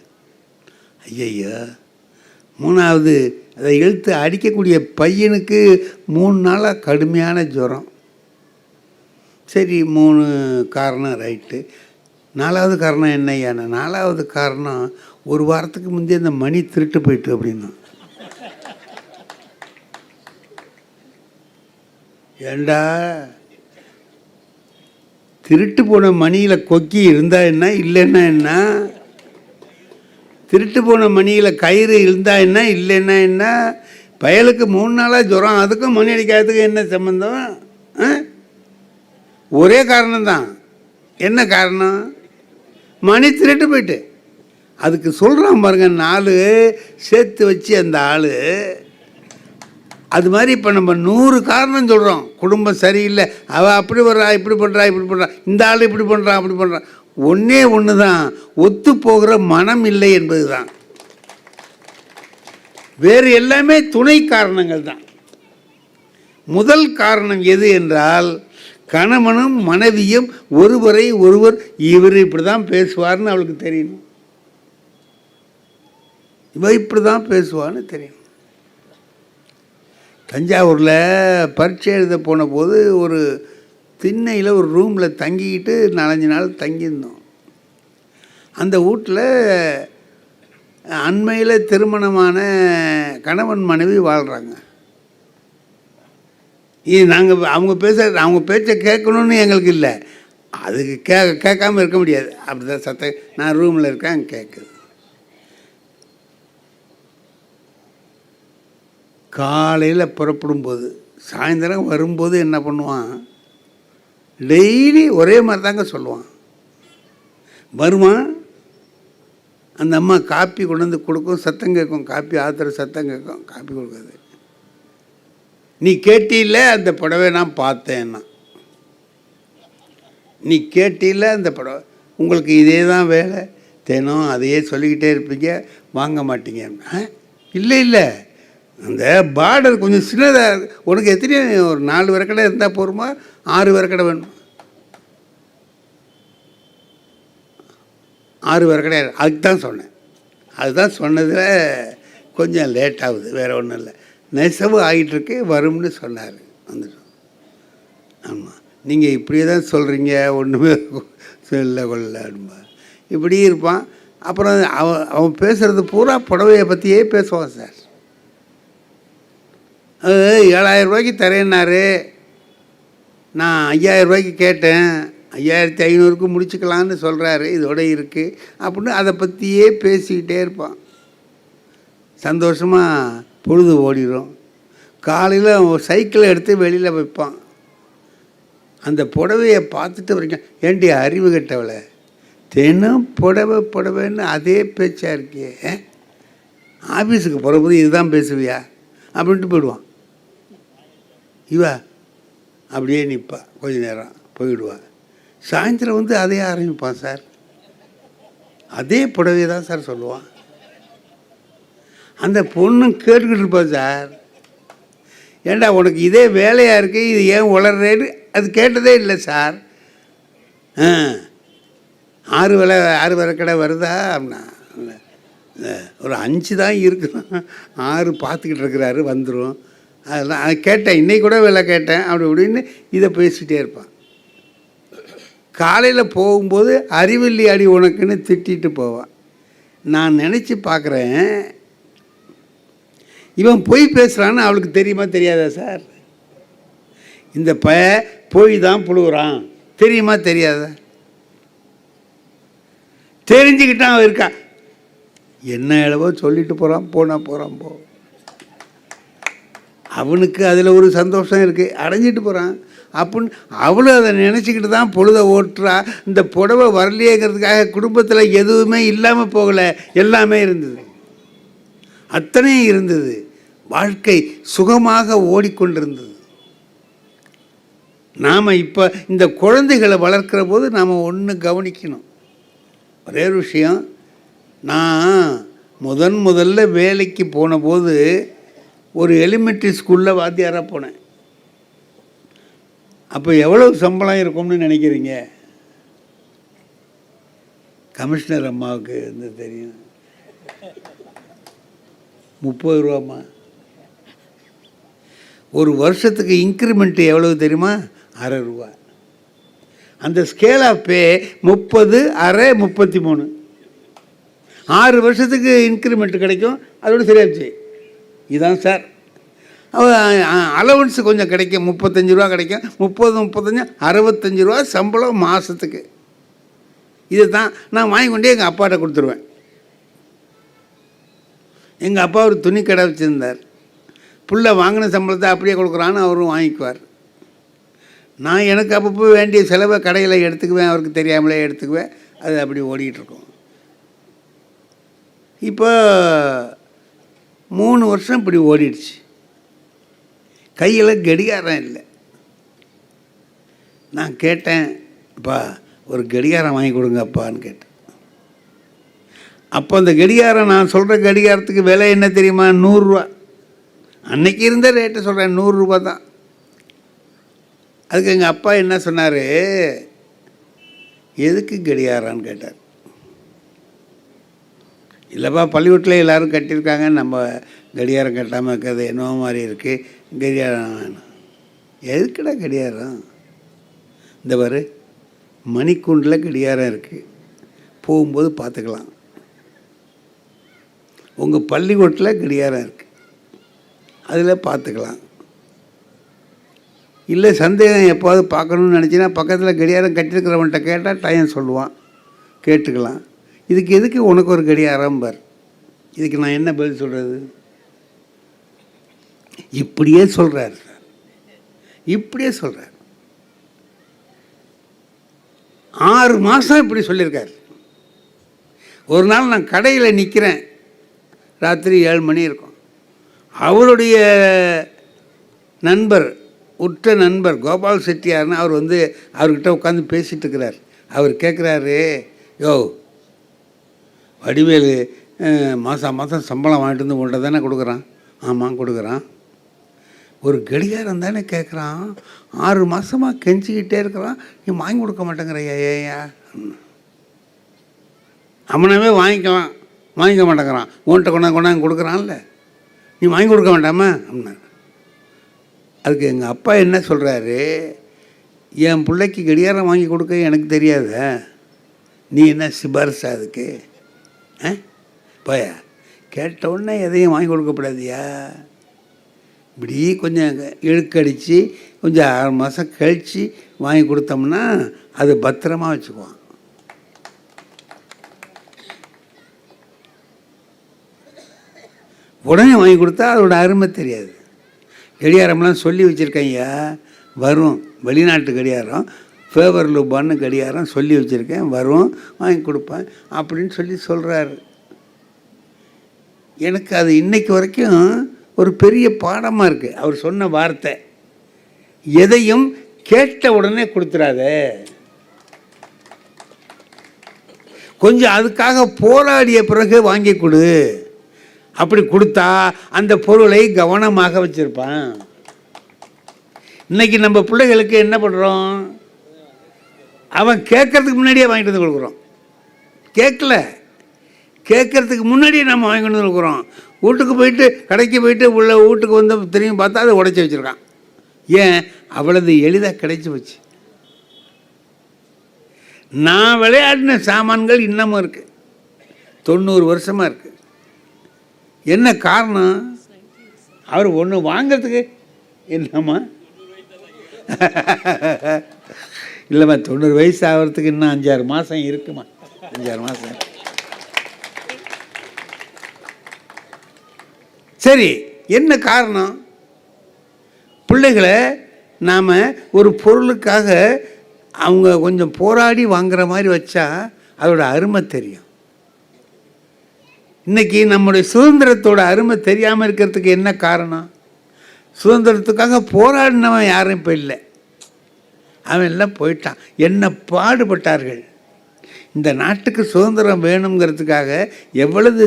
ஐயய்யா. 3வது, அதை இழுத்து அடிக்கக்கூடிய பையனுக்கு 3 நாளாக கடுமையான ஜுரம். சரி, 3 காரணம் ரைட்டு. 4வது காரணம் என்னையான? 4வது காரணம், ஒரு வாரத்துக்கு முந்தைய இந்த மணி திருட்டு போயிட்டு அப்படின்னா. ஏண்டா, திருட்டு போன மணியில் கொக்கி இருந்தால் என்ன, இல்லைன்னா என்ன? திருட்டு போன மணியில் கயிறு இருந்தால் என்ன, இல்லைன்னா என்ன? பயலுக்கு 3 நாளாக ஜுரம், அதுக்கும் மணி அடிக்காததுக்கு என்ன சம்பந்தம்? ஒரே காரணம்தான். என்ன காரணம்? மணி திருட்டு போயிட்டு. அதுக்கு சொல்கிறான் பாருங்க, 4 சேர்த்து வச்சு அந்த ஆள். அது மாதிரி இப்போ நம்ம 100 காரணம் சொல்கிறோம். குடும்பம் சரியில்லை, அவள் அப்படி வர்றா, இப்படி பண்ணுறா, இப்படி பண்ணுறா, இந்த ஆள் இப்படி பண்ணுறான், அப்படி பண்ணுறான். ஒன்றே ஒன்று தான், ஒத்து போகிற மனம் இல்லை என்பது தான். வேறு எல்லாமே துணை காரணங்கள் தான். முதல் காரணம் எது என்றால், கணவனும் மனைவியும் ஒருவரை ஒருவர் இவர் இப்படி தான் பேசுவார்னு அவளுக்கு தெரியணும், இவ இப்படி தான் பேசுவான்னு தெரியணும். தஞ்சாவூரில் பரீட்சை எழுத போன போது ஒரு திண்ணையில் ஒரு ரூமில் தங்கிக்கிட்டு 4-5 நாள் தங்கியிருந்தோம். அந்த வீட்டில் அண்மையில் திருமணமான கணவன் மனைவி வாழ்கிறாங்க. இது நாங்கள் அவங்க பேச்சை கேட்கணுன்னு எங்களுக்கு இல்லை. அதுக்கு கேட்காம இருக்க முடியாது. அப்படி தான் சத்தம். நான் ரூமில் இருக்கேன், அங்கே கேட்குது. காலையில் புறப்படும்போது சாயந்தரம் வரும்போது என்ன பண்ணுவான், டெய்லி ஒரே மாதிரி தாங்க சொல்லுவான். வருவான், அந்த அம்மா காப்பி கொண்டு வந்து கொடுக்கும், சத்தம் கேட்கும், காப்பி ஆத்துற சத்தம் கேட்கும், காப்பி கொடுக்காது. நீ கேட்டில்ல அந்த புடவை நான் பார்த்தேன்னா, நீ கேட்டில்ல அந்த புடவை, உங்களுக்கு இதே தான் வேலை, தினம் அதையே சொல்லிக்கிட்டே இருப்பீங்க, வாங்க மாட்டீங்க. இல்லை இல்லை, அந்த பார்டர் கொஞ்சம் சின்னதாக, உனக்கு எத்தனை ஒரு 4 விரக்கடை இருந்தால் போருமா, 6 விரக்கடை வேணுமா? 6 விரக்கடை, அதுக்கு தான் சொன்னேன். அதுதான் சொன்னதில் கொஞ்சம் லேட் ஆகுது, வேறு ஒன்றும் இல்லை. நெசவு ஆகிட்டுருக்கு, வரும்னு சொன்னார், வந்துட்டோம். ஆமாம், நீங்கள் இப்படியே தான் சொல்கிறீங்க, ஒன்றுமே சொல்ல கொள்ளம்பா இப்படி இருப்பான். அப்புறம் அவன் பேசுகிறது பூரா புடவையை பற்றியே பேசுவான் சார். 7,000 ரூபாய்க்கு தரேன்னாரு, நான் 5,000 ரூபாய்க்கு கேட்டேன், 5,500க்கு முடிச்சுக்கலான்னு சொல்கிறாரு, இதோட இருக்குது அப்படின்னு அதை பற்றியே பேசிக்கிட்டே இருப்பான். சந்தோஷமாக பொழுது ஓடிடும். காலையில் சைக்கிளை எடுத்து வெளியில் வைப்பான். அந்த புடவையை பார்த்துட்டு வரைக்கும், ஏண்டி அறிவு கெட்டவளை, தினம் புடவைன்னு அதே பேச்சாக இருக்கே, ஆஃபீஸுக்கு போகிறபோது இதுதான் பேசுவியா அப்படின்ட்டு போயிடுவான். இவா அப்படியே நிற்பா, கொஞ்ச நேரம் போயிடுவா. சாயந்தரம் வந்து அதே ஆரம்பிப்பான் சார், அதே புடவை தான் சார் சொல்லுவான். அந்த பொண்ணு கேட்டுக்கிட்டு இருப்பா சார், ஏண்டா உனக்கு இதே வேலையாக இருக்குது, இது ஏன் உளறேன்னு அது கேட்டதே இல்லை சார். 6 விரக்கடை வருதா அப்படின்னா, ஒரு 5 தான் இருக்கும், 6 பார்த்துக்கிட்டு இருக்கிறாரு, வந்துடும். அதெல்லாம் கேட்டேன், இன்னைக்கு கூட வேலை கேட்டேன் அப்படி இப்படின்னு இதை பேசிகிட்டே இருப்பான். காலையில் போகும்போது அறிவில்லி அடி உனக்குன்னு திட்டிட்டு போவான். நான் நினச்சி பார்க்குறேன், இவன் பொய் பேசுகிறான்னு அவளுக்கு தெரியுமா தெரியாதா சார்? இந்த போய் தான் புழுகுறான், தெரியுமா தெரியாதா? தெரிஞ்சுக்கிட்டான் அவன் இருக்கா, என்ன அளவோ சொல்லிட்டு போகிறான், போகிறான் போ. அவனுக்கு அதில் ஒரு சந்தோஷம் இருக்குது, அடைஞ்சிட்டு போகிறான் அப்படின்னு அவளும் அதை நினச்சிக்கிட்டு தான் பொழுதை ஓட்டுறா. இந்த புடவை வரலையேங்கிறதுக்காக குடும்பத்தில் எதுவுமே இல்லாமல் போகலை, எல்லாமே இருந்தது, அத்தனையும் இருந்தது. வாழ்க்கை சுகமாக ஓடிக்கொண்டிருந்தது. நாம் இப்போ இந்த குழந்தைகளை வளர்க்கிற போது நாம் ஒன்று கவனிக்கணும். ஒரே ஒரு விஷயம், நான் முதல்ல வேலைக்கு போன போது ஒரு எலிமெண்ட்ரி ஸ்கூலில் வாத்தியாராக போனேன். அப்போ எவ்வளவு சம்பளம் இருக்கும்னு நினைக்கிறீங்க? கமிஷனர் அம்மாவுக்கு வந்து தெரியும், 30 ரூபாம்மா. ஒரு வருஷத்துக்கு இன்க்ரிமெண்ட்டு எவ்வளவு தெரியுமா? 1/2 ரூபா. அந்த ஸ்கேல் ஆஃப் பே 30, 1/2, 33. 6 வருஷத்துக்கு இன்க்ரிமெண்ட் கிடைக்கும், அதோடு சரியாச்சு. இதுதான் சார் அலவன்ஸு கொஞ்சம் கிடைக்கும், 35 ரூபா கிடைக்கும். 30, 35, 65 ரூபா சம்பளம் மாதத்துக்கு. இது தான் நான் வாங்கி கொண்டே எங்கள் அப்பாட்ட கொடுத்துருவேன். எங்கள் அப்பா ஒரு துணி கடை வச்சுருந்தார். புள்ள வாங்கின சம்பளத்தை அப்படியே கொடுக்குறான்னு அவரும் வாங்கிக்குவார். நான் எனக்கு அப்பப்போ வேண்டிய செலவை கடையில் எடுத்துக்குவேன், அவருக்கு தெரியாமலே எடுத்துக்குவேன். அது அப்படி ஓடிக்கிட்டுருக்கோம். இப்போ 3 வருஷம் இப்படி ஓடிடுச்சு. கையில் கடிகாரம் இல்லை. நான் கேட்டேன், அப்பா ஒரு கடிகாரம் வாங்கி கொடுங்கப்பான்னு கேட்டேன். அப்போ அந்த கடிகாரம், நான் சொல்கிற கடிகாரத்துக்கு விலை என்ன தெரியுமா? 100 ரூபா. அன்னைக்கு இருந்த ரேட்டு சொல்கிறேன், 100 ரூபா தான். அதுக்கு எங்கள் அப்பா என்ன சொன்னார், எதுக்கு கடிகாரம்னு கேட்டார். இல்லைப்பா, பள்ளிக்கூட்டில் எல்லோரும் கட்டியிருக்காங்க, நம்ம கடிகாரம் கட்டாமல் இருக்கிறது என்னவோ மாதிரி இருக்குது, கடிகாரம் வேணும். எதுக்குடா கடிகாரம்? இந்த பாரு, மணிக்கூண்டில் கடிகாரம் இருக்குது, போகும்போது பார்த்துக்கலாம். உங்கள் பள்ளிக்கூடத்தில் கடிகாரம் இருக்குது, அதில் பார்த்துக்கலாம். இல்லை சந்தேகம் எப்போது பார்க்கணுன்னு நினச்சின்னா பக்கத்தில் கடிகாரம் கட்டியிருக்கிறவன்கிட்ட கேட்டால் டைம் சொல்லுவான், கேட்டுக்கலாம். இதுக்கு எதுக்கு உனக்கு ஒரு கடிகாரம் பார்? இதுக்கு நான் என்ன பதில் சொல்கிறது? இப்படியே சொல்கிறார் சார், இப்படியே சொல்கிறார். 6 மாதம் இப்படி சொல்லியிருக்கார். ஒரு நாள் நான் கடையில் நிற்கிறேன், ராத்திரி 7 மணி இருக்கும். அவருடைய நண்பர், உற்ற நண்பர் கோபால் செட்டியார்னு அவர் அவர்கிட்ட உட்காந்து பேசிகிட்டு இருக்கிறார். அவர் கேட்குறாரு, யோ வடிவேலு மாதம் சம்பளம் வாங்கிட்டு வந்து உங்கள்கிட்ட தானே கொடுக்குறான்? ஆமாம் கொடுக்குறான். ஒரு கடிகாரம் தானே கேட்குறான், 6 மாதமாக கெஞ்சிக்கிட்டே இருக்கிறான், நீ வாங்கி கொடுக்க மாட்டேங்கிறையா? ஏயா அவனாவே வாங்கிக்கலாம், வாங்கிக்க மாட்டேங்கிறான், உன்கிட்ட கொண்டாந்து கொடுக்குறான்ல, நீ வாங்கி கொடுக்க வேண்டாமா அப்படின்னா. அதுக்கு எங்கள் அப்பா என்ன சொல்கிறாரு, என் பிள்ளைக்கு கடிகாரம் வாங்கி கொடுக்க எனக்கு தெரியாத, நீ என்ன சிபாரிசா அதுக்கு? போயா கேட்ட உடனே எதையும் வாங்கி கொடுக்கப்படாதியா? இப்படி கொஞ்சம் இழுக்கடிச்சு கொஞ்சம் 6 மாதம் கழித்து வாங்கி கொடுத்தோம்னா அது பத்திரமா வச்சுக்குவான். உடனே வாங்கி கொடுத்தா அதோட அருமை தெரியாது. கடிகாரம்லாம் சொல்லி வச்சுருக்கேன்யா, வரும், வெளிநாட்டு கடிகாரம், ஃபேவர் லூபான்னு கடிகாரம் சொல்லி வச்சுருக்கேன், வரும், வாங்கி கொடுப்பேன் அப்படின்னு சொல்கிறாரு. எனக்கு அது இன்னைக்கு வரைக்கும் ஒரு பெரிய பாடமாக இருக்குது. அவர் சொன்ன வார்த்தை, எதையும் கேட்ட உடனே கொடுத்துடாத, கொஞ்சம் அதுக்காக போராடிய பிறகு வாங்கி கொடு. அப்படி கொடுத்தா அந்த பொருளை கவனமாக வச்சுருப்பான். இன்றைக்கி நம்ம பிள்ளைகளுக்கு என்ன பண்ணுறோம், அவன் கேட்கறதுக்கு முன்னாடியே வாங்கிட்டு வந்து கொடுக்குறோம். கேட்கறதுக்கு முன்னாடியே நம்ம வாங்கிட்டு வந்து கொடுக்குறோம். வீட்டுக்கு போயிட்டு கடைக்கு போயிட்டு உள்ள வீட்டுக்கு வந்து திரும்பி பார்த்தா அதை உடைச்சி வச்சுருக்கான். ஏன்? அவ்வளவு எளிதாக கிடைச்சி வச்சு. நான் விளையாடின சாமான்கள் இன்னமும் இருக்குது, 90 வருஷமாக இருக்குது. என்ன காரணம்? அவர் ஒன்று வாங்கிறதுக்கு என்னம்மா இல்லைம்மா, 90 வயசு ஆகிறதுக்கு இன்னும் 5-6 மாதம் இருக்குமா, 5-6 மாதம். சரி, என்ன காரணம்? பிள்ளைகளை நாம் ஒரு பொருளுக்காக அவங்க கொஞ்சம் போராடி வாங்குற மாதிரி வச்சா அதோட அருமை தெரியும். இன்றைக்கி நம்முடைய சுதந்திரத்தோட அருமை தெரியாமல் இருக்கிறதுக்கு என்ன காரணம்? சுதந்திரத்துக்காக போராடினவன் யாரும் இப்போ இல்லை, அவன் எல்லாம் போயிட்டான். என்ன பாடுபட்டார்கள் இந்த நாட்டுக்கு சுதந்திரம் வேணுங்கிறதுக்காக, எவ்வளவு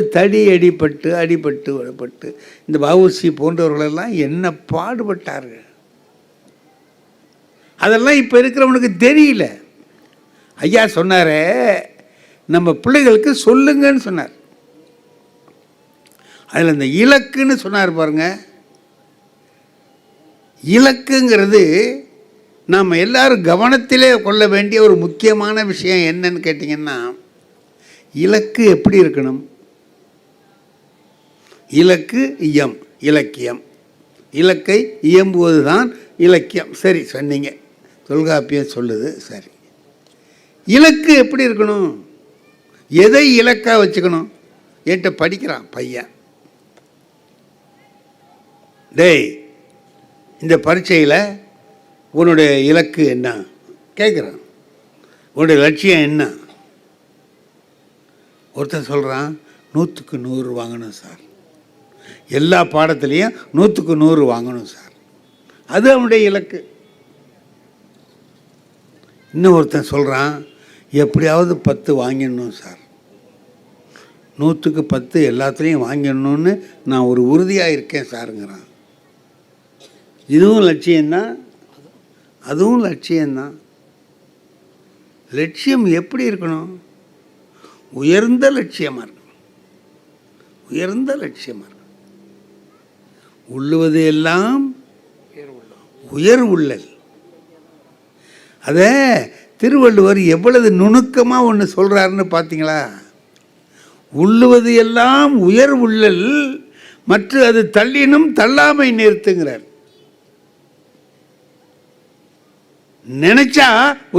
அடிபட்டு இந்த வஉசி போன்றவர்களெல்லாம் என்ன பாடுபட்டார்கள். அதெல்லாம் இப்போ இருக்கிறவனுக்கு தெரியல. ஐயா சொன்னாரே, நம்ம பிள்ளைகளுக்கு சொல்லுங்கன்னு சொன்னார். அதில் இந்த இலக்குன்னு சொன்னார் பாருங்க. இலக்குங்கிறது நாம் எல்லாரும் கவனத்திலே கொள்ள வேண்டிய ஒரு முக்கியமான விஷயம். என்னன்னு கேட்டிங்கன்னா, இலக்கு எப்படி இருக்கணும்? இலக்கு இலக்கியம். இலக்கை இயம்புவது தான் இலக்கியம். சரி சொன்னீங்க, தொல்காப்பியம் சொல்லுது. சரி, இலக்கு எப்படி இருக்கணும்? எதை இலக்காக வச்சுக்கணும்? என்கிட்ட படிக்கிறான் பையன், டேய் இந்த பரீட்சையில் உன்னுடைய இலக்கு என்ன கேட்குறான், உன்னுடைய லட்சியம் என்ன? ஒருத்தன் சொல்கிறான், 100க்கு 100 வாங்கணும் சார், எல்லா பாடத்துலேயும் 100க்கு 100 வாங்கணும் சார், அது அவனுடைய இலக்கு. இன்னும் ஒருத்தன் சொல்கிறான், எப்படியாவது 10 வாங்கிடணும் சார், 100க்கு 10 எல்லாத்துலேயும் வாங்கிடணும்னு நான் ஒரு உறுதியாக இருக்கேன் சாருங்கிறான். இதுவும் லட்சியம்தான், அதுவும் லட்சியம்தான். லட்சியம் எப்படி இருக்கணும்? உயர்ந்த லட்சியமாக இருக்கணும். உயர்ந்த லட்சியமாக இருக்கணும். உள்ளுவது எல்லாம் உயர் உள்ளல். அதை திருவள்ளுவர் எவ்வளவு நுணுக்கமாக ஒன்று சொல்கிறாருன்னு பார்த்தீங்களா? உள்ளுவது எல்லாம் உயர் உள்ளல், மற்ற அது தள்ளினும் தள்ளாமை நிறுத்துங்கிறார். நினைச்சா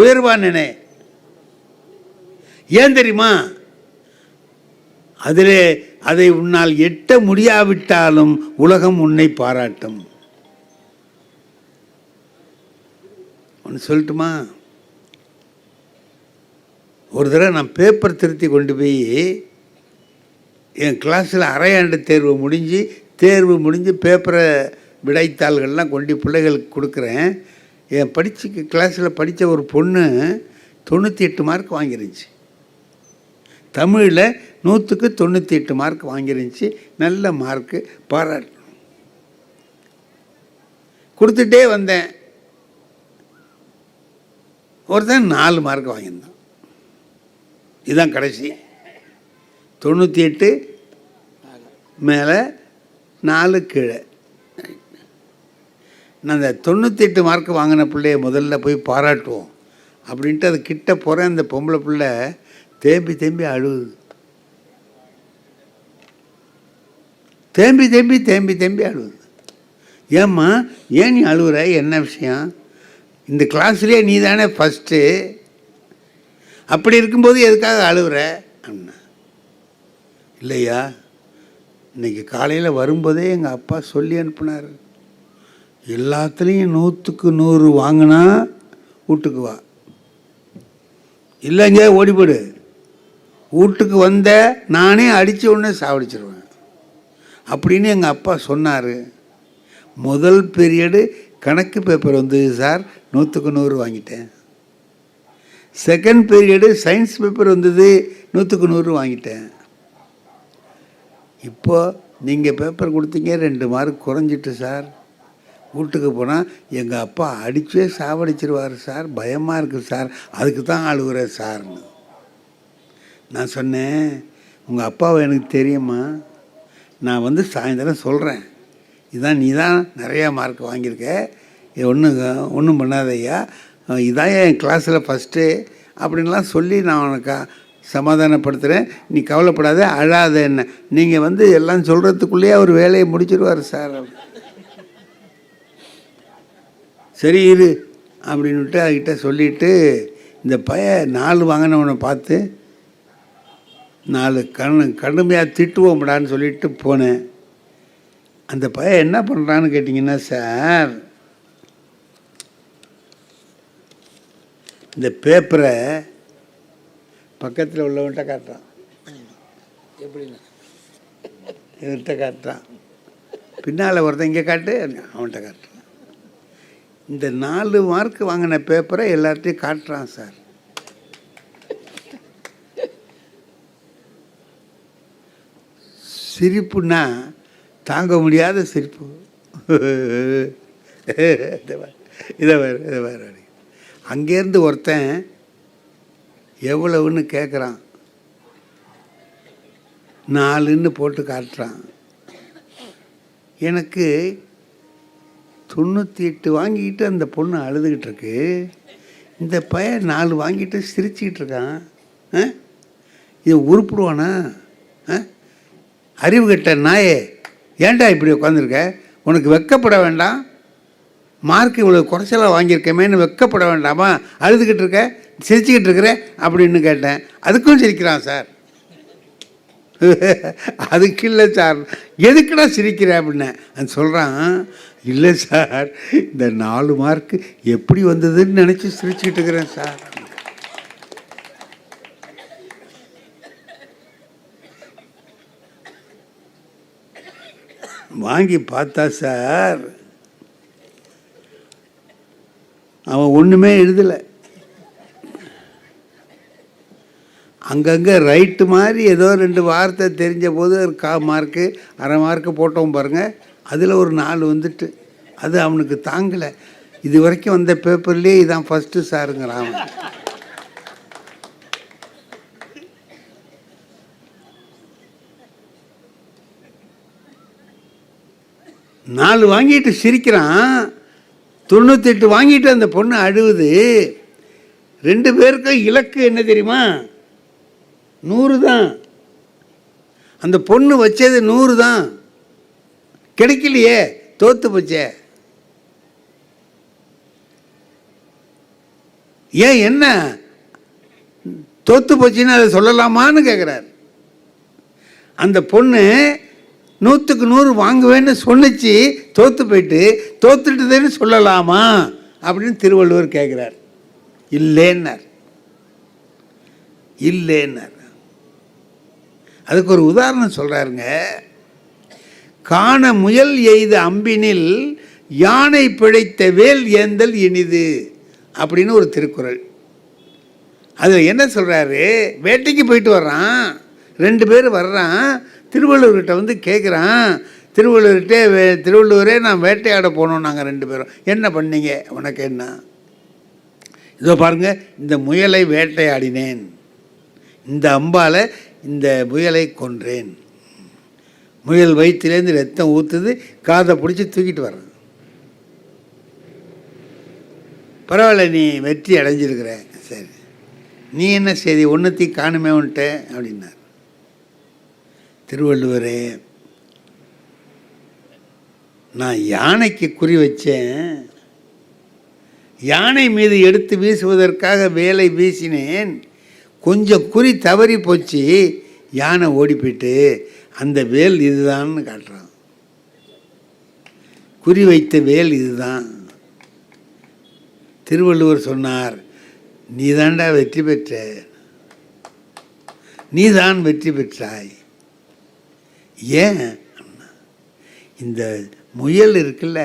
உயர்வா நினை. ஏன் தெரியுமா? அதிலே அதை உன்னால் எட்ட முடியாவிட்டாலும் உலகம் உன்னை பாராட்டும். ஒன்று சொல்லட்டுமா? ஒரு தடவை நான் பேப்பர் திருத்தி கொண்டு போய் என் கிளாஸில் அரையாண்டு தேர்வு முடிஞ்சு பேப்பரை விடைத்தாள்கள்லாம் கொண்டு பிள்ளைகளுக்கு கொடுக்குறேன். என் கிளாஸில் படித்த ஒரு பொண்ணு 98 மார்க் வாங்கிருந்துச்சு. தமிழில் 100க்கு 98 மார்க் வாங்கிருந்துச்சு. நல்ல மார்க்கு, பாராட்டு. கொடுத்துட்டே வந்தேன். ஒருத்தன் 4 மார்க் வாங்கியிருந்தான். இதுதான் கடைசி. 98 மேலே 4 கீழே. நான் அந்த 98 மார்க் வாங்கின பிள்ளைய முதல்ல போய் பாராட்டுவோம் அப்படின்ட்டு அது கிட்ட போகிறேன். அந்த பொம்பளை பிள்ளை தேம்பி அழுகுது. தேம்பி அழுகுது. ஏம்மா, ஏன் நீ அழுகுற? என்ன விஷயம்? இந்த கிளாஸ்லேயே நீ தானே ஃபஸ்ட்டு, அப்படி இருக்கும்போது எதுக்காக அழுகுற அண்ணா? இல்லையா, இன்றைக்கி காலையில் வரும்போதே எங்கள் அப்பா சொல்லி அனுப்புனார், எல்லாத்துலேயும் 100க்கு 100 வாங்கினா வீட்டுக்கு வா, இல்லைங்க ஓடிப்போடு. வீட்டுக்கு வந்த நானே அடித்த உடனே சாவடிச்சிருவேன் அப்படின்னு எங்கள் அப்பா சொன்னார். முதல் பீரியடு கணக்கு பேப்பர் வந்தது சார், 100க்கு 100 வாங்கிட்டேன். செகண்ட் பீரியடு சயின்ஸ் பேப்பர் வந்தது, 100க்கு 100 வாங்கிட்டேன். இப்போது நீங்கள் பேப்பர் கொடுத்தீங்க, 2 மார்க் குறைஞ்சிட்டு சார். வீட்டுக்கு போனால் எங்கள் அப்பா அடித்தே சாவடிச்சிருவார் சார், பயமாக இருக்குது சார், அதுக்கு தான் அழுகுறேன் சார்னு. நான் சொன்னேன், உங்கள் அப்பாவை எனக்கு தெரியுமா, நான் சாயந்தரம் சொல்கிறேன், இதான் நீ தான் நிறையா மார்க் வாங்கியிருக்க, ஒன்றும் பண்ணாதையா, இதான் என் கிளாஸில் ஃபஸ்ட்டு அப்படின்லாம் சொல்லி நான் உனக்கு சமாதானப்படுத்துகிறேன், நீ கவலைப்படாத, அழாத. என்ன நீங்கள் எல்லாம் சொல்கிறதுக்குள்ளேயே அவர் வேலையை முடிச்சிடுவார் சார். சரி இரு அப்படின்ட்டு அதுக்கிட்ட சொல்லிவிட்டு, இந்த பையன் 4 வாங்கினவனை பார்த்து 4 கடுமையாக திட்டுவோம்டான்னு சொல்லிட்டு போனேன். அந்த பையன் என்ன பண்ணுறான்னு கேட்டிங்கன்னா சார், இந்த பேப்பரை பக்கத்தில் உள்ளவன்கிட்ட காட்டுறான், எப்படின்னா இவர்கிட்ட காட்டுறான், பின்னால் ஒருத்தன் இங்கே காட்டு, அவன்கிட்ட காட்டுறான். இந்த 4 மார்க் வாங்கின பேப்பரை எல்லார்ட்டையும் காட்டுறான் சார். சிரிப்புன்னா தாங்க முடியாத சிரிப்பு. இதை வேறு அங்கேருந்து ஒருத்தன் எவ்வளவுன்னு கேட்குறான், 4ன்னு போட்டு காட்டுறான். எனக்கு 98 வாங்கிக்கிட்டு அந்த பொண்ணு அழுதுகிட்டு இருக்கு, இந்த பையன் 4 வாங்கிட்டு சிரிச்சுக்கிட்டு இருக்கான். இது உருப்பிடுவானா? அறிவு கெட்ட நாயே, ஏன்டா இப்படி உட்காந்துருக்க? உனக்கு வெக்கப்பட வேண்டாம்? மார்க் இவ்வளோ குறைச்சலாக வாங்கியிருக்கமேன்னு வெக்கப்பட வேண்டாமா? அழுதுகிட்டு இருக்க, சிரிச்சுக்கிட்டு இருக்கிற அப்படின்னு கேட்டேன். அதுக்கும் சிரிக்கிறான் சார். அதுக்கு இல்லை சார், எதுக்குடா சிரிக்கிறேன் அப்படின்னேன். அது சொல்கிறான், இல்லை சார், இந்த 4 மார்க்கு எப்படி வந்ததுன்னு நினச்சி சிரிச்சுக்கிட்டு இருக்கிறேன் சார். வாங்கி பார்த்தா சார், அவன் ஒன்றுமே எழுதலை. அங்கங்கே ரைட்டு மாதிரி ஏதோ 2 வார்த்தை தெரிஞ்ச போது ஒரு 1/4 மார்க்கு 1/2 மார்க்கு போட்டோம் பாருங்கள், அதில் ஒரு 4 வந்துட்டு. அது அவனுக்கு தாங்கலை. இது வரைக்கும் வந்த பேப்பர்லேயே இதான் ஃபஸ்ட்டு சாருங்கிறான். நாலு வாங்கிட்டு சிரிக்கிறான், 98 வாங்கிட்டு அந்த பொண்ணு அழுவுது. 2 பேருக்கும் இலக்கு என்ன தெரியுமா? 100 தான். அந்த பொண்ணு வச்சது 100 தான், கிடைக்கலையே, தோத்து போச்சே. ஏன் என்ன தோத்து போச்சுன்னு அதை சொல்லலாமான்னு கேட்குறார். அந்த பொண்ணு 100க்கு 100 வாங்குவேன்னு சொன்னிச்சு, தோத்து போயிட்டு தோத்துட்டுதுன்னு சொல்லலாமா அப்படின்னு திருவள்ளுவர் கேட்குறார். இல்லைன்னார். அதுக்கு ஒரு உதாரணம் சொல்கிறாருங்க. காண முயல் எய்த அம்பினில் யானை பிழைத்த வேல் ஏந்தல் இனிது அப்படின்னு ஒரு திருக்குறள். அதில் என்ன சொல்கிறாரு, வேட்டைக்கு போயிட்டு வர்றான், 2 பேர் வர்றான், திருவள்ளுவர்கிட்ட வந்து கேட்குறான். திருவள்ளுவரே நான் வேட்டையாட போனோம் நாங்கள் 2 பேரும், என்ன பண்ணீங்க, உனக்கு என்ன? இதோ பாருங்கள், இந்த முயலை வேட்டையாடினேன், இந்த அம்பால் இந்த முயலை கொன்றேன், முயல் வயிற்றுலேருந்து ரத்தம் ஊற்றுது, காதை பிடிச்சி தூக்கிட்டு வர்றேன், பரவாயில்ல நீ வெற்றி அடைஞ்சிருக்கிற, சரி நீ என்ன செய்தி, ஒன்றுத்தையும் காணுமே உன்ட்ட அப்படின்னார். திருவள்ளுவரே, நான் யானைக்கு குறி வச்சேன், யானை மீது எடுத்து வீசுவதற்காக வேலை வீசினேன், கொஞ்சம் குறி தவறி போச்சு, யானை ஓடி போயிட்டு அந்த வேல் இதுதான்னு காட்டுறான், குறி வைத்த வேல் இதுதான். திருவள்ளுவர் சொன்னார், நீதாண்டா வெற்றி பெற்ற, நீதான் வெற்றி பெற்றாய். ஏன், இந்த முயல் இருக்குல்ல,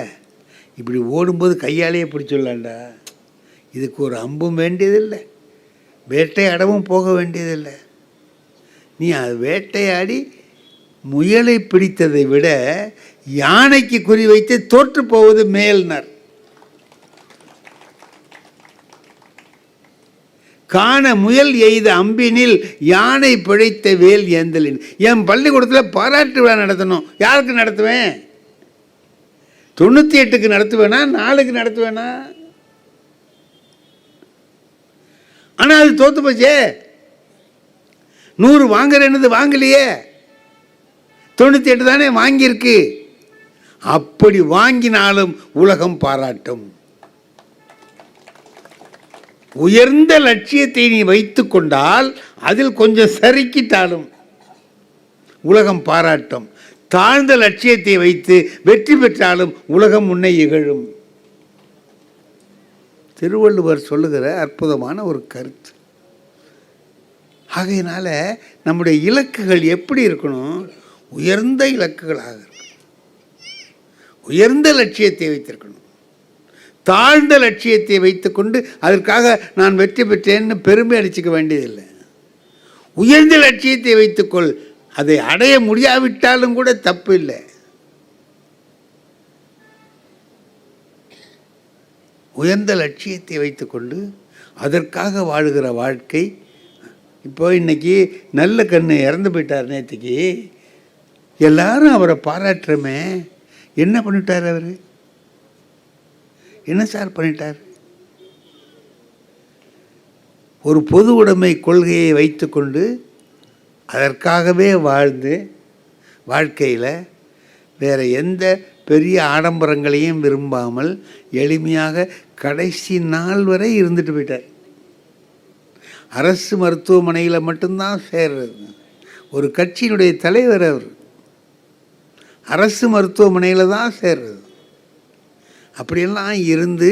இப்படி ஓடும்போது கையாலேயே பிடிச்சிடலாண்டா, இதுக்கு ஒரு அம்பும் வேண்டியதில்லை, வேட்டையாடவும் போக வேண்டியதில்லை, நீ அது வேட்டையாடி முயலை பிடித்ததை விட யானைக்கு குறி வைத்து தோற்று போவது மேல்னர். காண முயல் எய்த அம்பினில் யானை பிழைத்த வேல் ஏந்தலின். என் பள்ளிக்கூடத்தில் பாராட்டு விழா நடத்தணும், யாருக்கு நடத்துவேன்? 98க்கு நடத்துவேனா, 4க்கு நடத்துவேனா? ஆனால் அது தோத்து போச்சே, 100 வாங்குறேன்னு வாங்கலையே, 98 தானே வாங்கியிருக்கு. அப்படி வாங்கினாலும் உலகம் பாராட்டும். உயர்ந்த லட்சியத்தை நீ வைத்து கொண்டால் அதில் கொஞ்சம் சறுக்கிட்டாலும் உலகம் பாராட்டும். தாழ்ந்த லட்சியத்தை வைத்து வெற்றி பெற்றாலும் உலகம் உன்னை இகழும். திருவள்ளுவர் சொல்லுகிற அற்புதமான ஒரு கருத்து. ஆகையினால நம்முடைய இலக்குகள் எப்படி இருக்கணும்? உயர்ந்த இலக்குகளாக இருக்கணும், உயர்ந்த லட்சியத்தை வைத்திருக்கணும். தாழ்ந்த லட்சியத்தை வைத்துக்கொண்டு அதற்காக நான் வெற்றி பெற்றேன்னு பெருமை அடிச்சுக்க வேண்டியதில்லை. உயர்ந்த லட்சியத்தை வைத்துக்கொள், அதை அடைய முடியாவிட்டாலும் கூட தப்பு இல்லை. உயர்ந்த லட்சியத்தை வைத்துக்கொண்டு அதற்காக வாழுகிற வாழ்க்கை. இப்போ இன்னைக்கு நல்ல கண்ணு இறந்து போயிட்டார், நேற்றுக்கு எல்லாரும் அவரை பாராட்டுறமே, என்ன பண்ணிட்டார் அவர்? என்ன சார் பண்ணிட்டார்? ஒரு பொது உடைமை கொள்கையை வைத்துக்கொண்டு அதற்காகவே வாழ்ந்து வாழ்க்கையில் வேறு எந்த பெரிய ஆடம்பரங்களையும் விரும்பாமல் எளிமையாக கடைசி நாள் வரை இருந்துட்டு போயிட்டார். அரசு மருத்துவமனையில் மட்டும்தான் சேர்றது. ஒரு கட்சியினுடைய தலைவர் அவர், அரசு மருத்துவமனையில் தான் சேர்றது. அப்படியெல்லாம் இருந்து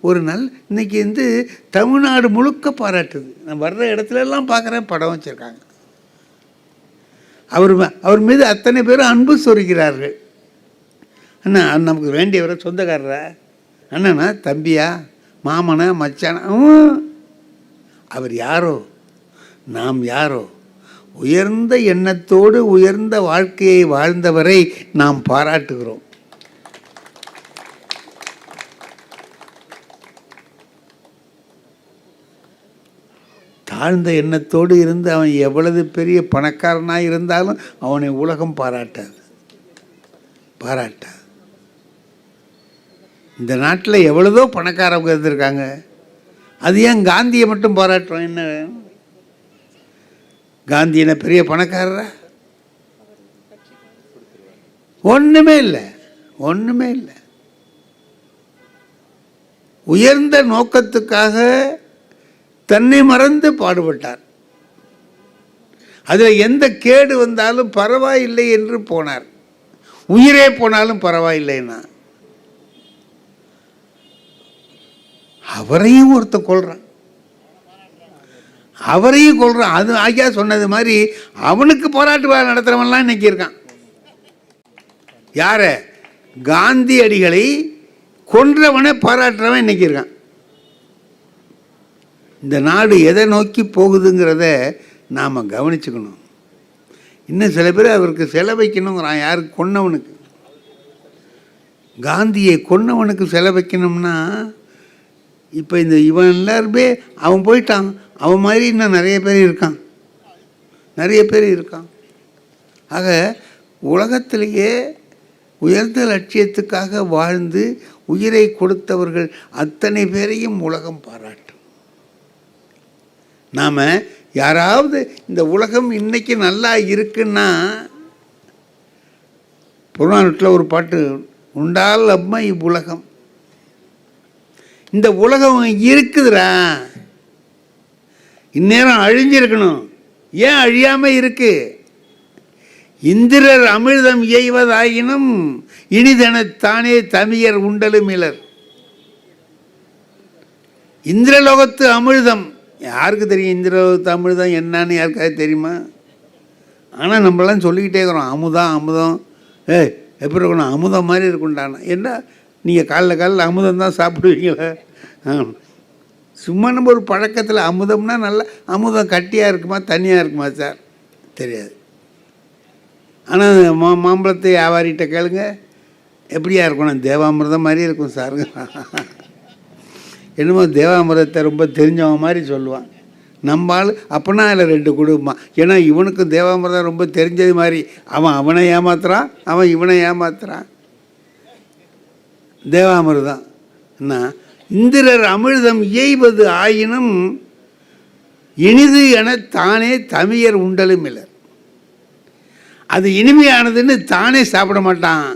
ஒரு நாள் இன்றைக்கி தமிழ்நாடு முழுக்க பாராட்டுது. நான் வர்ற இடத்துலலாம் பார்க்குறேன், படம் வச்சுருக்காங்க. அவர் மீது அத்தனை பேரும் அன்பு சொரிக்கிறார்கள். அண்ணா நமக்கு வேண்டியவரை, சொந்தக்காரரா, அண்ணனா, தம்பியா, மாமனா, மச்சானா, அவர் யாரோ நாம் யாரோ, உயர்ந்த எண்ணத்தோடு உயர்ந்த வாழ்க்கையை வாழ்ந்தவரை நாம் பாராட்டுகிறோம். தாழ்ந்த எண்ணத்தோடு இருந்து அவன் எவ்வளவு பெரிய பணக்காரனாக இருந்தாலும் அவனை உலகம் பாராட்டாது. இந்த நாட்டில் எவ்வளவோ பணக்காரவங்க இருந்திருக்காங்க, அது ஏன் காந்தியை மட்டும் பாராட்டுறோம்? என்ன, காந்தி என்ன பெரிய பணக்காரரா? ஒன்றுமே இல்லை, ஒன்றுமே இல்லை. உயர்ந்த நோக்கத்துக்காக தன்னை மறந்து பாடுபட்டார். அதில் எந்த கேடு வந்தாலும் பரவாயில்லை என்று போனார். உயிரே போனாலும் பரவாயில்லைன்னா அவரையும் ஒருத்த கொள்றான், அவரையும் கொள்றான். அது ஐயா சொன்னது மாதிரி அவனுக்கு போராட்ட விழா நடத்துறவன்லாம் இன்னைக்கு இருக்கான். யார? காந்தியடிகளை கொன்றவனை பாராட்டுறவன் இன்னைக்கு இருக்கான். இந்த நாடு எதை நோக்கி போகுதுங்கிறத நாம் கவனிச்சுக்கணும். இன்னும் சில பேர் அவருக்கு செலவைக்கணுங்கிறான். யாருக்கு? கொன்னவனுக்கு. காந்தியை கொன்னவனுக்கு செலவைக்கணும்னா இப்போ இந்த இவன் எல்லாருமே அவன் போயிட்டான், அவன் மாதிரி இன்னும் நிறைய பேர் இருக்கான், நிறைய பேர் இருக்கான். ஆக உலகத்திலேயே உயர்ந்த லட்சியத்துக்காக வாழ்ந்து உயிரை கொடுத்தவர்கள் அத்தனை பேரையும் உலகம் பாராட்டும். நாம் யாராவது இந்த உலகம் இன்னைக்கு நல்லா இருக்குன்னா, புறநானூற்றில் ஒரு பாட்டு, உண்டால் அம்மா இவ்வுலகம், இந்த உலகம் இருக்குதுரா, இந்நேரம் அழிஞ்சிருக்கணும், ஏன் அழியாமல் இருக்கு? இந்திரர் அமிர்தம் இயைவதாயினும் இனிதெனத்தானே தமியர் உண்டலும் இலர். இந்திரலோகத்து அமிர்தம் யாருக்கு தெரியும்? இந்திரலோகத்து அமிர்தம் என்னன்னு யாருக்காவது தெரியுமா? ஆனால் நம்மளாம் சொல்லிக்கிட்டே இருக்கிறோம், அமுதம் அமுதம். எப்படி இருக்கணும்? அமுதம் மாதிரி இருக்குண்டானா. என்ன நீங்கள் காலைல அமுதம் தான் சாப்பிடுவீங்களா? சும்மா நம்ம ஒரு பழக்கத்தில் அமுதம்னா நல்லா அமுதம் கட்டியாக இருக்குமா தண்ணியாக இருக்குமா சார்? தெரியாது. ஆனால் மாம்பழத்தை வியாபாரிகிட்ட கேளுங்க, எப்படியா இருக்கணும்? தேவாமிர்தம் மாதிரி இருக்கும் சாருங்க. என்னமோ தேவாமிர்தத்தை ரொம்ப தெரிஞ்சவன் மாதிரி சொல்லுவான். நம்மால் அப்போனா அதில் 2 குடும்பம். ஏன்னா இவனுக்கும் தேவாமிர்தம் ரொம்ப தெரிஞ்சது மாதிரி அவனை ஏமாத்துறான், அவன் இவனை ஏமாத்துறான். தேவாமிர்தம் என்ன? இந்திரர் அமிர்தம் இயைவது ஆயினும் இனிது என தானே தமியர் உண்டலும் இலர். அது இனிமையானதுன்னு தானே சாப்பிட மாட்டான்,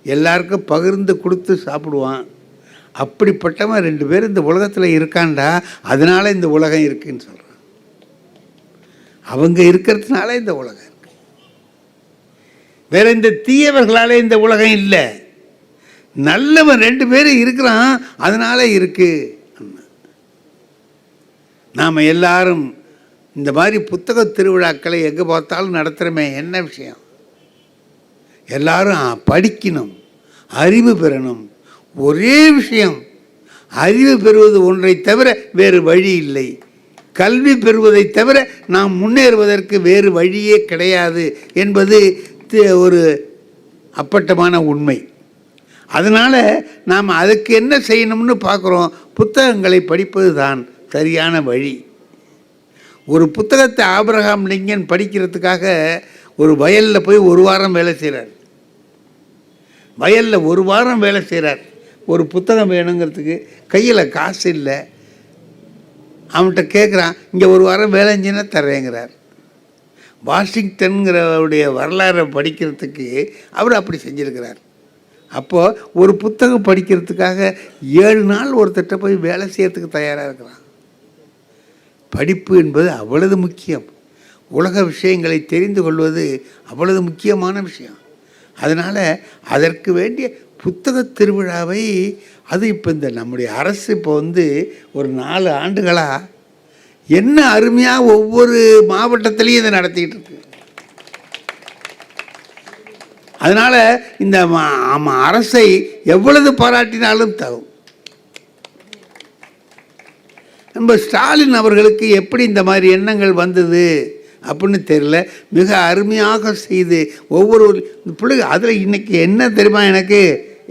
எல்லாருக்கும் பகிர்ந்து கொடுத்து சாப்பிடுவான். அப்படிப்பட்டவன் 2 பேர் இந்த உலகத்தில் இருக்காண்டா, அதனால இந்த உலகம் இருக்குன்னு சொல்கிறான். அவங்க இருக்கிறதுனால இந்த உலகம் இருக்கு, வேற இந்த தீயவர்களாலே இந்த உலகம் இல்லை. நல்லவன் 2 பேரும் இருக்கிறான், அதனால இருக்கு. நாம் எல்லாரும் இந்த மாதிரி புத்தக திருவிழாக்களை எங்கே பார்த்தாலும் நடத்துகிறோமே, என்ன விஷயம்? எல்லாரும் படிக்கணும், அறிவு பெறணும். ஒரே விஷயம், அறிவு பெறுவது ஒன்றை தவிர வேறு வழி இல்லை. கல்வி பெறுவதை தவிர நாம் முன்னேறுவதற்கு வேறு வழியே கிடையாது என்பது ஒரு அப்பட்டமான உண்மை. அதனால் நாம் அதுக்கு என்ன செய்யணும்னு பார்க்குறோம். புத்தகங்களை படிப்பது தான் சரியான வழி. ஒரு புத்தகத்தை ஆபிரகாம் லிங்கன் படிக்கிறதுக்காக ஒரு வயலில் போய் 1 வாரம் வேலை செய்கிறார். வயலில் 1 வாரம் வேலை செய்கிறார். ஒரு புத்தகம் வேணுங்கிறதுக்கு கையில் காசு இல்லை. அவன்கிட்ட கேட்குறான், இங்கே 1 வாரம் வேலை செஞ்சுன்னா தர்றேங்கிறார். வாஷிங்டன்கிறவருடைய வரலாறை படிக்கிறதுக்கு அவர் அப்படி செஞ்சுருக்கிறார். அப்போது ஒரு புத்தகம் படிக்கிறதுக்காக 7 நாள் ஒருத்தட்ட போய் வேலை செய்யறதுக்கு தயாராக இருக்கிறான். படிப்பு என்பது அவ்வளவு முக்கியம். உலக விஷயங்களை தெரிந்து கொள்வது அவ்வளவு முக்கியமான விஷயம். அதனால் அதற்கு வேண்டிய புத்தக திருவிழாவை அது இப்போ இந்த நம்முடைய அரசு இப்போ ஒரு 4 ஆண்டுகளாக என்ன அருமையாக ஒவ்வொரு மாவட்டத்திலையும் இதை நடத்திக்கிட்டு இருக்கு. அதனால் இந்த அரசை எவ்வளவு பாராட்டினாலும் தகும். நம்ம ஸ்டாலின் அவர்களுக்கு எப்படி இந்த மாதிரி எண்ணங்கள் வந்தது அப்படின்னு தெரியல. மிக அருமையாக செய்து ஒவ்வொரு பிள்ளைங்க அதில் இன்றைக்கி என்ன தெரியுமா, எனக்கு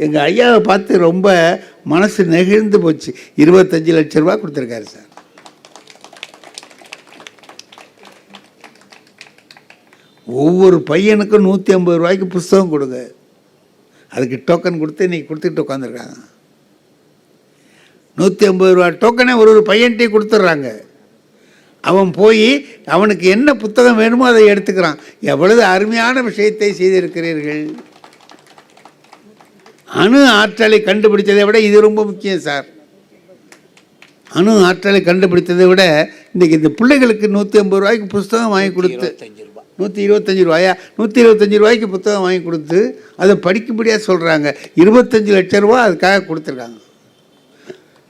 எங்கள் ஐயாவை பார்த்து ரொம்ப மனசு நெகிழ்ந்து போச்சு. 25 லட்சம் ரூபா கொடுத்துருக்காரு சார். ஒவ்வொரு பையனுக்கும் 150 ரூபாய்க்கு புஸ்தகம் கொடுங்க. அதுக்கு டோக்கன் கொடுத்து இன்றைக்கி கொடுத்துட்டு உட்காந்துருக்காங்க. 150 ரூபா டோக்கனே ஒரு பையன்கிட்டே கொடுத்துட்றாங்க. அவன் போய் அவனுக்கு என்ன புத்தகம் வேணுமோ அதை எடுத்துக்கிறான். எவ்வளவு அருமையான விஷயத்தை செய்திருக்கிறீர்கள். அணு ஆற்றலை கண்டுபிடித்ததை விட இது ரொம்ப முக்கியம் சார். அணு ஆற்றலை கண்டுபிடித்ததை விட இன்றைக்கி இந்த பிள்ளைகளுக்கு 150 ரூபாய்க்கு புஸ்தகம் வாங்கி கொடுத்து 125 ரூபாயா 125 ரூபாய்க்கு புத்தகம் வாங்கி கொடுத்து அதை படிக்கும்படியாக சொல்கிறாங்க. 25 லட்சம் ரூபா அதுக்காக கொடுத்துருக்காங்க.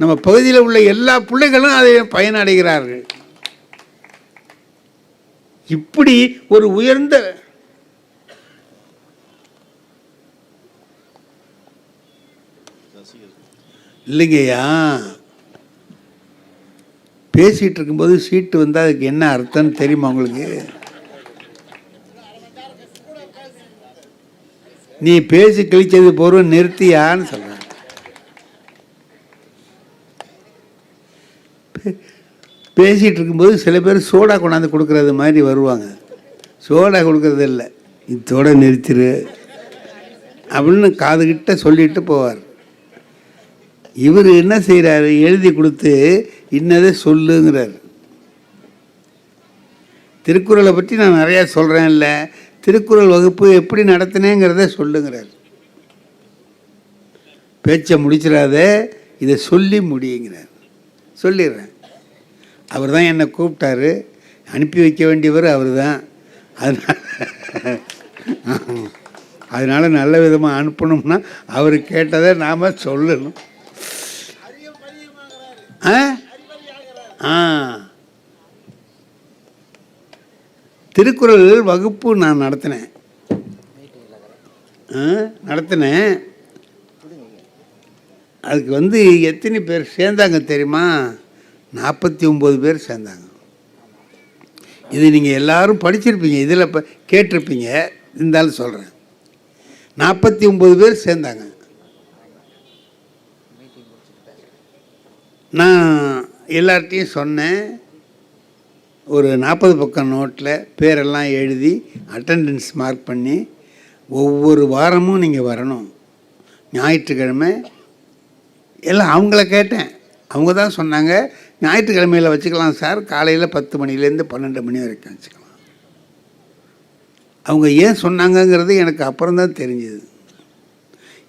நம்ம பகுதியில் உள்ள எல்லா பிள்ளைகளும் அதை பயனடைகிறார்கள். இப்படி ஒரு உயர்ந்த இல்லைங்கய்யா, பேசிகிட்டு இருக்கும்போது சீட்டு வந்தால் அதுக்கு என்ன அர்த்தம்னு தெரியுமா உங்களுக்கு? நீ பேசி கழிச்சது போகிறோம் நிறுத்தியான்னு சொல்கிறேன். பேசிகிட்டு இருக்கும்போது சில பேர் சோடா கொண்டாந்து கொடுக்குறது மாதிரி வருவாங்க. சோடா கொடுக்கறது இல்லை, இதோட நிறுத்திடு அப்படின்னு காதுகிட்ட சொல்லிட்டு போவார். இவர் என்ன செய்கிறாரு, எழுதி கொடுத்து இன்னதை சொல்லுங்கிறார். திருக்குறளை பற்றி நான் நிறையா சொல்கிறேன், இல்லை திருக்குறள் வகுப்பு எப்படி நடத்தினேங்கிறத சொல்லுங்கிறார். பேச்சை முடிச்சிடாத, இதை சொல்லி முடியுங்கிறார். சொல்லிடுறேன். அவர் தான் என்னை கூப்பிட்டாரு, அனுப்பி வைக்க வேண்டியவர் அவர் தான். அதனால் நல்ல விதமாக அனுப்பணும்னா அவர் கேட்டதை நாம் சொல்லணும். திருக்குறள் வகுப்பு நான் நடத்தினேன். அதுக்கு எத்தனை பேர் சேர்ந்தாங்க தெரியுமா? 49 பேர் சேர்ந்தாங்க. இது நீங்கள் எல்லோரும் படிச்சிருப்பீங்க, இதில் இப்போ கேட்டிருப்பீங்க, இருந்தாலும் சொல்கிறேன். 49 பேர் சேர்ந்தாங்க. நான் எல்லார்ட்டையும் சொன்னேன், ஒரு 40 பக்கம் நோட்டில் பேரெல்லாம் எழுதி அட்டெண்டன்ஸ் மார்க் பண்ணி ஒவ்வொரு வாரமும் நீங்கள் வரணும், ஞாயிற்றுக்கிழமை எல்லாம். அவங்கள கேட்டேன், அவங்க தான் சொன்னாங்க ஞாயிற்றுக்கிழமையில் வச்சுக்கலாம் சார், காலையில் 10 மணிலேருந்து 12 மணி வரைக்கும் வச்சுக்கலாம். அவங்க ஏன் சொன்னாங்கங்கிறது எனக்கு அப்புறம்தான் தெரிஞ்சுது.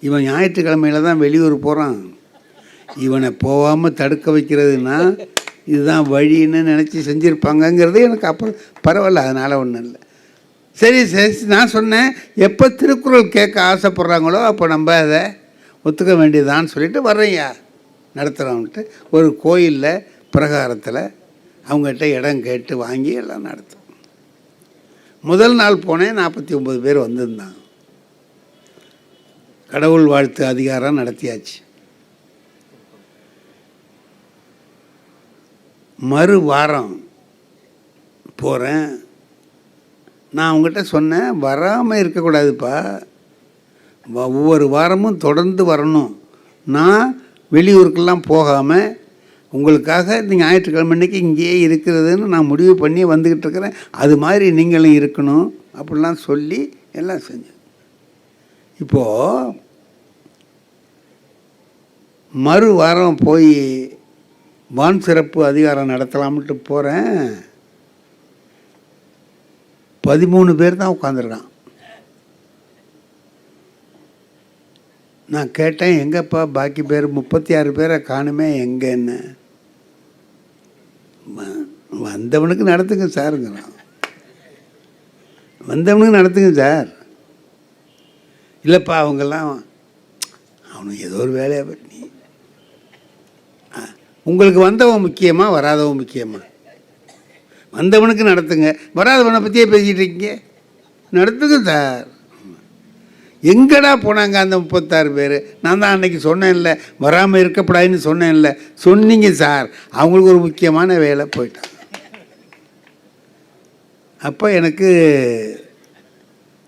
இவன் ஞாயிற்றுக்கிழமையில் தான் வெளியூர் போகிறான், இவனை போகாமல் தடுக்க வைக்கிறதுனா இதுதான் வழின்னு நினச்சி செஞ்சுருப்பாங்கங்கிறது எனக்கு அப்புறம் பரவாயில்ல, அதனால் ஒன்றும் இல்லை. சரி சரி, நான் சொன்னேன் எப்போ திருக்குறள் கேட்க ஆசைப்பட்றாங்களோ அப்போ நம்ம அதை ஒத்துக்க வேண்டியதான்னு சொல்லிட்டு வர்றேயா நடத்துகிறோன்ட்டு ஒரு கோயிலில் பிரகாரத்தில் அவங்ககிட்ட இடம் கேட்டு வாங்கி எல்லாம் நடத்தும். முதல் நாள் போனேன், 49 பேர் வந்திருந்தாங்க. கடவுள் வாழ்த்து அதிகாரம் நடத்தியாச்சு. மறு வாரம் போகிறேன். நான் அவங்ககிட்ட சொன்னேன், வராமல் இருக்கக்கூடாதுப்பா, ஒவ்வொரு வாரமும் தொடர்ந்து வரணும். நான் வெளியூருக்கெல்லாம் போகாமல் உங்களுக்காக இந்த ஞாயிற்றுக்கிழமை அன்றைக்கி இங்கேயே இருக்கிறதுன்னு நான் முடிவு பண்ணி வந்துக்கிட்டு இருக்கிறேன், அது மாதிரி நீங்களும் இருக்கணும் அப்படிலாம் சொல்லி எல்லாம் செஞ்சேன். இப்போது மறு வாரம் போய் வான் சிறப்பு அதிகாரம் நடத்தலாம்ட்டு போகிறேன். 13 பேர் தான் உட்காந்துருக்கான். நான் கேட்டேன், எங்கப்பா பாக்கி பேர் 36 பேரை காணுமே, எங்கன்னு. வந்தவனுக்கு நடத்துங்க சாருங்கிறான். வந்தவனுக்கு நடத்துங்க சார். இல்லைப்பா அவங்கெல்லாம் அவனுக்கு ஏதோ ஒரு வேலையை பண்ணி. உங்களுக்கு வந்தவன் முக்கியமா வராதவன் முக்கியமா? வந்தவனுக்கு நடத்துங்க, வராதவனை பற்றியே பேசிகிட்டு இருக்கீங்க, நடத்துங்க சார். எங்கடா போனாங்க அந்த 36 பேர்? நான் தான் அன்றைக்கி சொன்னேன்ல, வராமல் இருக்கப்படாதுன்னு சொன்னேன்ல. சொன்னீங்க சார், அவங்களுக்கு ஒரு முக்கியமான வேலை, போயிட்டாங்க. அப்போ எனக்கு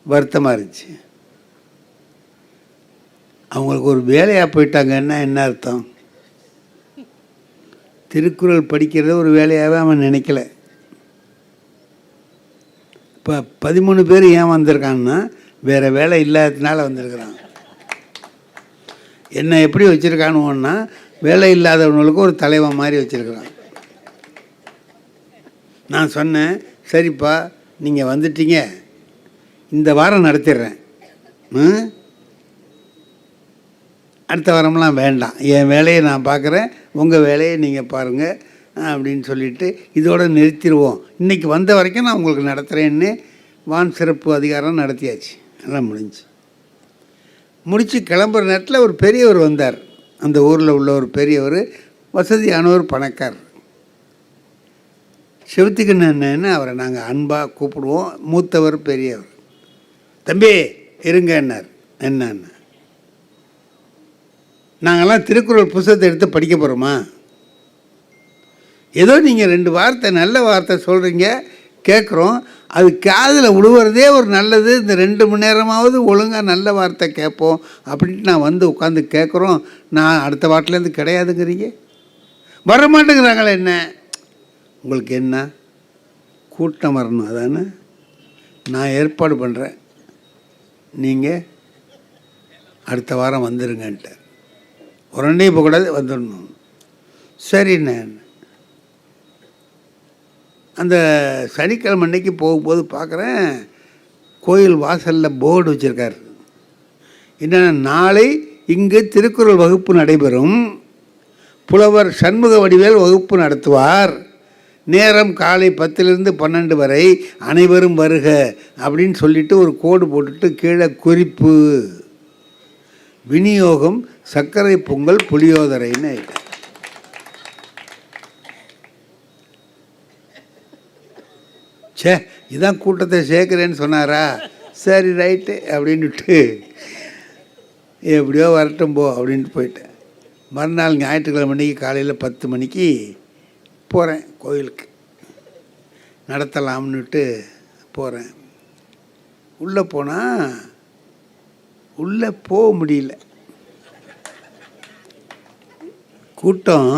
வருத்தமாக இருந்துச்சு. அவங்களுக்கு ஒரு வேலையாக போயிட்டாங்கன்னா என்ன அர்த்தம்? திருக்குறள் படிக்கிறத ஒரு வேலையாகவே அவன் நினைக்கல. இப்போ 13 பேர் ஏன் வந்திருக்கான்னா வேறு வேலை இல்லாததுனால வந்திருக்கிறான். என்னை எப்படி வச்சுருக்கானுன்னா வேலை இல்லாதவங்களுக்கு ஒரு தலைவன் மாதிரி வச்சுருக்கிறான். நான் சொன்னேன், சரிப்பா நீங்கள் வந்துட்டீங்க, இந்த வாரம் நடத்திடுறேன், அடுத்த வாரம்லாம் வேண்டாம், என் வேலையை நான் பார்க்குறேன், உங்கள் வேலையை நீங்கள் பாருங்கள் அப்படின்னு சொல்லிவிட்டு இதோடு நிறுத்திடுவோம். இன்றைக்கி வந்த வரைக்கும் நான் உங்களுக்கு நடத்துகிறேன்னு வான் சிறப்பு அதிகாரம் நடத்தியாச்சு. எல்லாம் முடித்து கிளம்புற நேரத்தில் ஒரு பெரியவர் வந்தார். அந்த ஊரில் உள்ள ஒரு பெரியவர், வசதியானவர், பணக்காரர். செவத்திக்கண்ணன்னு அவரை நாங்கள் அன்பாக கூப்பிடுவோம். மூத்தவர், பெரியவர். தம்பி இருங்கன்னார். என்னன்னு, நாங்கள்லாம் திருக்குறள் புத்தகத்தை எடுத்து படிக்க போகிறோமா? ஏதோ நீங்கள் 2 வார்த்தை நல்ல வார்த்தை சொல்கிறீங்க, கேட்குறோம், அது காதில் விழுவுறதே ஒரு நல்லது. இந்த 2 மணி நேரமாவது ஒழுங்காக நல்ல வார்த்தை கேட்போம் அப்படின்ட்டு நான் வந்து உட்காந்து கேட்குறோம். நான் அடுத்த வாட்டிலேருந்து கிடையாதுங்கிறீங்க, வரமாட்டேங்கிறாங்களே. என்ன உங்களுக்கு என்ன கூட்டம் வரணும் அதானே? நான் ஏற்பாடு பண்ணுறேன், நீங்கள் அடுத்த வாரம் வந்துடுங்கன்ட்டு. உடனே போகக்கூடாது, வந்துடணும். சரிண்ணே. அந்த சனிக்கிழமை அன்னைக்கு போகும்போது பார்க்குறேன், கோயில் வாசலில் போர்டு வச்சுருக்கார். என்னென்னா, நாளை இங்கு திருக்குறள் வகுப்பு நடைபெறும், புலவர் சண்முக வடிவேல் வகுப்பு நடத்துவார், நேரம் காலை 10லிருந்து 12 வரை, அனைவரும் வருக அப்படின்னு சொல்லிட்டு ஒரு கோடு போட்டுட்டு கீழே குறிப்பு, விநியோகம் சர்க்கரை பொங்கல் புளியோதரைன்னு. சே, இதான் கூட்டத்தை சேர்க்குறேன்னு சொன்னாரா? சரி ரைட்டு அப்படின்ட்டு எப்படியோ வரட்டும் போ அப்படின்ட்டு போயிட்டேன். மறுநாள் ஞாயிற்றுக்கிழமை அன்றைக்கி காலையில் 10 மணிக்கு போகிறேன் கோயிலுக்கு, நடத்தலாம்னுட்டு போகிறேன். உள்ளே போனால் உள்ளே போக முடியல, கூட்டம்.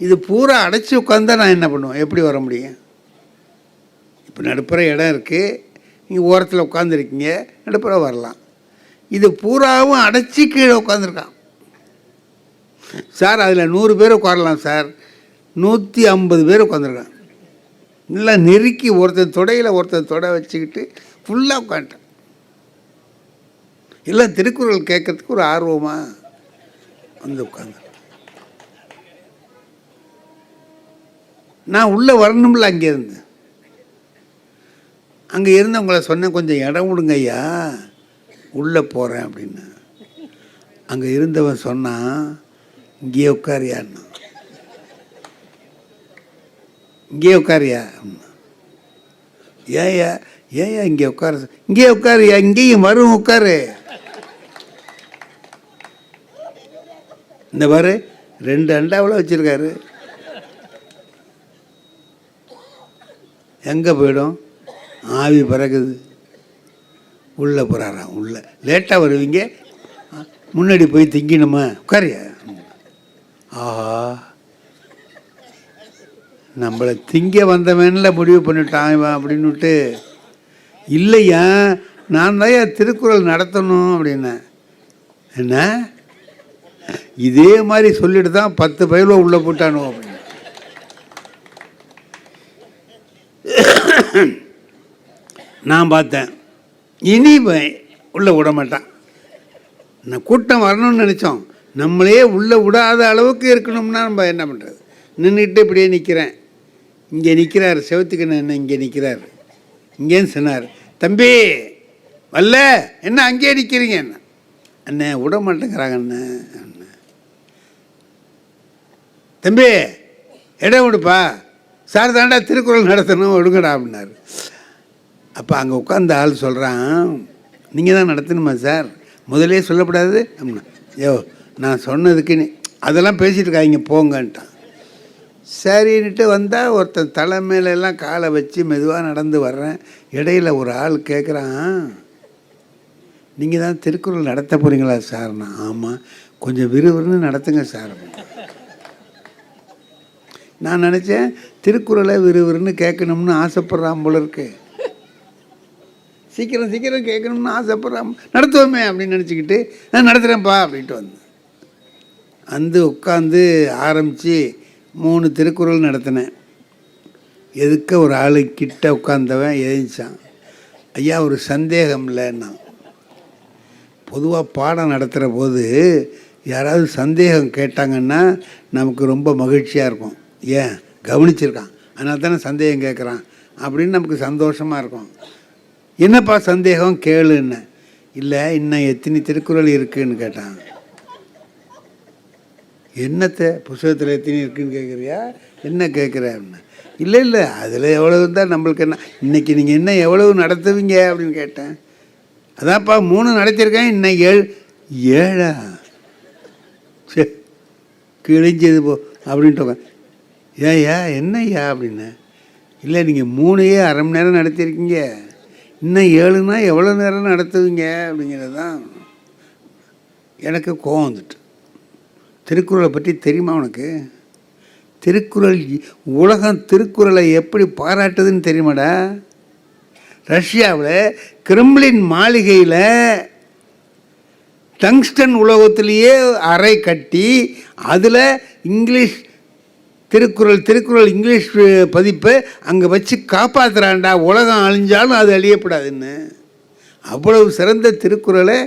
இது பூரா அடைச்சி உட்காந்தா நான் என்ன பண்ணுவேன், எப்படி வர முடியும்? இப்போ நடுப்புற இடம் இருக்குது, நீங்கள் ஓரத்தில் உட்காந்துருக்கீங்க, நடுப்புற வரலாம். இது பூராவும் அடைச்சி கீழே உட்காந்துருக்கான் சார். அதில் 100 பேர் உட்காரலாம் சார், 150 பேர் உட்காந்துருக்கான். நல்லா நெருக்கி ஒருத்தர் தொடையில் ஒருத்தர் தொடை வச்சுக்கிட்டு ஃபுல்லாக உட்காந்துட்டேன். எல்லாம் திருக்குறள் கேட்கறதுக்கு ஒரு ஆர்வமாக வந்து உட்காந்து. நான் உள்ளே வரணும்ல, அங்கேருந்து அங்கே இருந்தவங்கள சொன்னேன், கொஞ்சம் இடம் விடுங்க ஐயா, உள்ளே போகிறேன் அப்படின்னு. அங்கே இருந்தவன் சொன்னான், இங்கேயே உட்காரியான்னு. இங்கேயே உட்காரியா? ஏயா ஏயா இங்கே உட்கார, இங்கேயே உட்காரியா, இங்கேயும் வரும் உட்காரு. இந்த பாரு 2 அண்டாவில் வச்சுருக்காரு, எங்கே போயிடும்? ஆவி பறக்குது. உள்ளே போகிறாராம். உள்ளே லேட்டாக வருவீங்க, முன்னாடி போய் திங்கணுமா? உட்காரியா? ஆஹா, நம்மளை திங்க வந்தவனில் முடிவு பண்ணிட்டான் இவன் அப்படின்னுட்டு. இல்லையா, நான் தான் திருக்குறள் நடத்தணும் அப்படின்னேன். என்ன இதே மாதிரி சொல்லிட்டு தான் 10 பயிலோ உள்ளே போட்டானோ அப்படின்னு. நான் பார்த்தேன், இனி உள்ளே விட மாட்டான். நான் கூட்டம் வரணும்னு நினச்சோம், நம்மளே உள்ளே விடாத அளவுக்கு இருக்கணும்னா நம்ம என்ன பண்ணுறது? நின்றுட்டு இப்படியே நிற்கிறேன். இங்கே நிற்கிறார் செவத்துக்கு, என்ன இங்கே நிற்கிறார். இங்கேன்னு சொன்னார், தம்பி வரல, என்ன அங்கேயே நிற்கிறீங்க? என்ன அண்ணே விட மாட்டேங்கிறாங்க அண்ணன். தம்பி இடம் விடுப்பா, சார் தாண்டா திருக்குறள் நடத்தணும், விடுங்கடா அப்படின்னாரு. அப்போ அங்கே உட்காந்த ஆள் சொல்கிறான், நீங்கள் தான் நடத்தணுமா சார், முதலே சொல்லக்கூடாது அப்படின்னா. ஐயோ, நான் சொன்னதுக்கு நீ அதெல்லாம் பேசிகிட்டு இருக்காங்க போங்கன்ட்டான். சரின்னுட்டு வந்தால் ஒருத்தன் தலைமையிலெல்லாம் காலை வச்சு மெதுவாக நடந்து வர்றேன். இடையில் ஒரு ஆள் கேட்குறான், நீங்கள் தான் திருக்குறள் நடத்த போகிறீங்களா சார்னா? ஆமாம், கொஞ்சம் விறுவிறுன்னு நடத்துங்க சார். நான் நினச்சேன் திருக்குறளை விறுவிறுன்னு கேட்கணும்னு ஆசைப்பட்றான் போல இருக்கு, சீக்கிரம் சீக்கிரம் கேட்கணும்னு ஆசைப்பட்றான், நடத்துவோமே அப்படின்னு நினச்சிக்கிட்டு நான் நடத்துகிறேன்ப்பா அப்படின்ட்டு வந்தேன். வந்து உட்காந்து ஆரம்பித்து 3 திருக்குறள் நடத்தினேன். எதுக்க ஒரு ஆளு கிட்ட உட்காந்தவன் எழுதிச்சான், ஐயா ஒரு சந்தேகம் இல்லைன்னா. பொதுவாக பாடம் நடத்துகிற போது யாராவது சந்தேகம் கேட்டாங்கன்னா நமக்கு ரொம்ப மகிழ்ச்சியாக இருக்கும். ஏன் கவனிச்சிருக்கான், அதனால தானே சந்தேகம் கேட்குறான் அப்படின்னு நமக்கு சந்தோஷமாக இருக்கும். என்னப்பா சந்தேகம் கேளுன்னு. இல்லை, இன்னும் எத்தனை திருக்குறள் இருக்குதுன்னு கேட்டான். என்னத்தை புஸ்தகத்தில் எத்தனை இருக்குதுன்னு கேட்குறியா, என்ன கேட்குற அப்படின்னா, இல்லை இல்லை அதில் எவ்வளவு தான் நம்மளுக்கு என்ன, இன்றைக்கி நீங்கள் என்ன எவ்வளவு நடத்துவீங்க அப்படின்னு கேட்டேன். அதான்ப்பா 3 நடத்தியிருக்கேன், இன்னும் 7 சரி கிழிஞ்சது போ அப்படின்ட்டு. ஏய்யா என்னய்யா அப்படின்னு. இல்லை நீங்கள் 3 அரை மணி நேரம் நடத்தியிருக்கீங்க, இன்னும் 7னா எவ்வளோ நேரம் நடத்துவீங்க அப்படிங்கிறது தான் எனக்கு கோவம் வந்துட்டு. திருக்குறளை பற்றி தெரியுமா உனக்கு? திருக்குறள் உலகம் திருக்குறளை எப்படி பாராட்டுதுன்னு தெரியுமாடா? ரஷ்யாவில் கிரெம்ளின் மாளிகையில் டங்ஸ்டன் உலகத்திலேயே அறை கட்டி அதில் இங்கிலீஷ் திருக்குறள் இங்கிலீஷ் பதிப்பை அங்கே வச்சு காப்பாற்றுறான்டா. உலகம் அழிஞ்சாலும் அது அழியப்படாதுன்னு. அவ்வளவு சிறந்த திருக்குறளை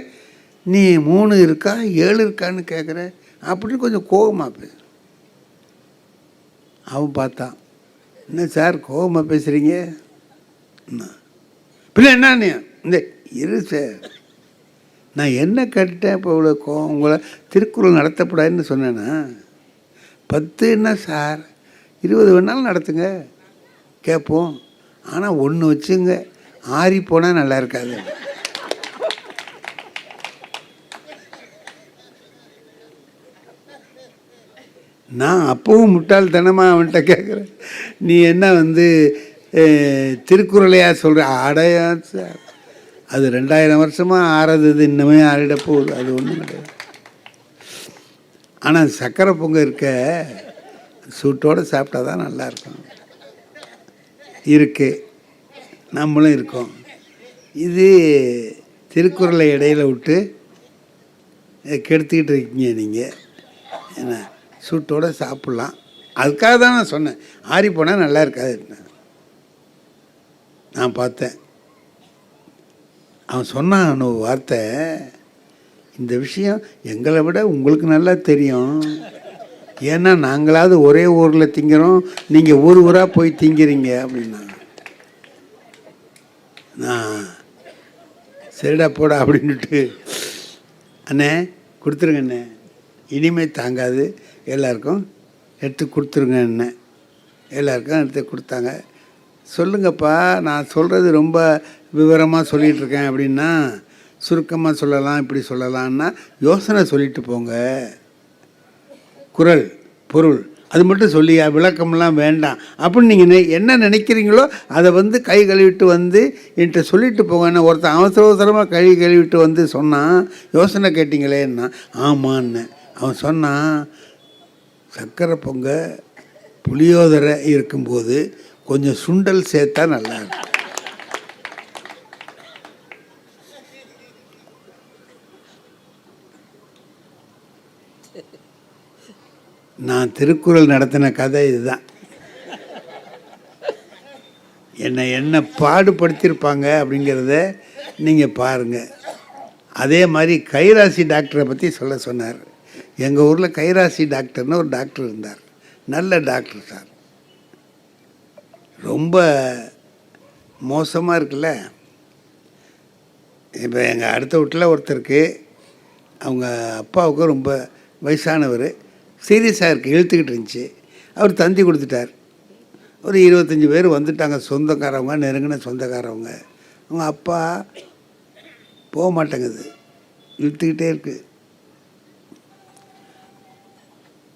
நீ 3 இருக்கா 7 இருக்கான்னு கேட்குற அப்படின்னு கொஞ்சம் கோபமாக பேசு. அவன் பார்த்தான், என்ன சார் கோபமாக பேசுகிறீங்க, பிள்ளை என்ன இந்த இரு சார், நான் என்ன கேட்டேன் இப்போ இவ்வளோ கோவம்? உங்களை திருக்குறள் நடத்தப்படாதுன்னு சொன்னேன்னா 10 என்ன சார் 20 வேணாலும் நடத்துங்க கேட்போம், ஆனால் ஒன்று வச்சுங்க, ஆறி போனால் நல்லா இருக்காது. நான் அப்பவும் முட்டாள்தனமாக அவன்கிட்ட கேட்குறேன், நீ என்ன திருக்குறளையா சொல்கிற? அடையா சார், அது 2000 வருஷமாக ஆறது, இன்னுமே ஆறிட போகுது, அது ஒன்றும் கிடையாது. ஆனால் சக்கரை பொங்கல் இருக்க சூட்டோடு சாப்பிட்டா தான் நல்லாயிருக்கும். இருக்கு, நம்மளும் இருக்கோம். இது திருக்குறளை இடையில விட்டு கெடுத்துக்கிட்டு இருக்கீங்க நீங்கள். என்ன சூட்டோடு சாப்பிட்லாம், அதுக்காக தான் நான் சொன்னேன், ஆறி போனால் நல்லா இருக்காது. நான் பார்த்தேன், அவன் சொன்னான் ஒரு வார்த்தை, இந்த விஷயம் எங்களை விட உங்களுக்கு நல்லா தெரியும், ஏன்னா நாங்களாவது ஒரே ஊரில் திங்கிறோம், நீங்கள் ஊராக போய் திங்கிறீங்க அப்படின்னா. நான் சரிடா போடா அப்படின்ட்டு, அண்ணே கொடுத்துருங்க அண்ணே, இனிமேல் தாங்காது, எல்லாருக்கும் எடுத்து கொடுத்துருங்க அண்ணே. எல்லாருக்கும் எடுத்து கொடுத்தாங்க. சொல்லுங்கப்பா, நான் சொல்கிறது ரொம்ப விவரமாக சொல்லிகிட்ருக்கேன் அப்படின்னா, சுருக்கமாக சொல்லலாம், இப்படி சொல்லலான்னா யோசனை சொல்லிட்டு போங்க, குறள் பொருள் அது மட்டும் சொல்லி விளக்கம்லாம் வேண்டாம் அப்படின்னு நீங்கள் என்ன நினைக்கிறீங்களோ அதை கை கழுவிட்டு என்கிட்ட சொல்லிட்டு போங்கன்னு. ஒருத்தன் அவசரமாக கை கழுவிட்டு சொன்னான், யோசனை கேட்டிங்களேன்னா. ஆமான்னு அவன் சொன்னான், சக்கரை பொங்க புளியோதரை இருக்கும்போது கொஞ்சம் சுண்டல் சேர்த்தா நல்லா இருக்கும். நான் திருக்குறள் நடத்தின கதை இதுதான். என்ன பாடுபடுத்தியிருப்பாங்க அப்படிங்கிறத நீங்கள் பாருங்கள். அதே மாதிரி கைராசி டாக்டரை பற்றி சொன்னார். எங்கள் ஊரில் கைராசி டாக்டர்னு ஒரு டாக்டர் இருந்தார், நல்ல டாக்டர் சார். ரொம்ப மோசமாக இருக்குல்ல. இப்போ எங்கள் அடுத்த வீட்டில் ஒருத்தருக்கு அவங்க அப்பாவுக்கு ரொம்ப வயசானவர், சீரியஸாக இருக்குது, இழுத்துக்கிட்டு இருந்துச்சு. அவர் தந்தி கொடுத்துட்டார். ஒரு 25 பேர் வந்துட்டாங்க, சொந்தக்காரவங்க, நெருங்கின சொந்தக்காரவங்க. அவங்க அப்பா போக மாட்டேங்குது, இழுத்துக்கிட்டே இருக்குது.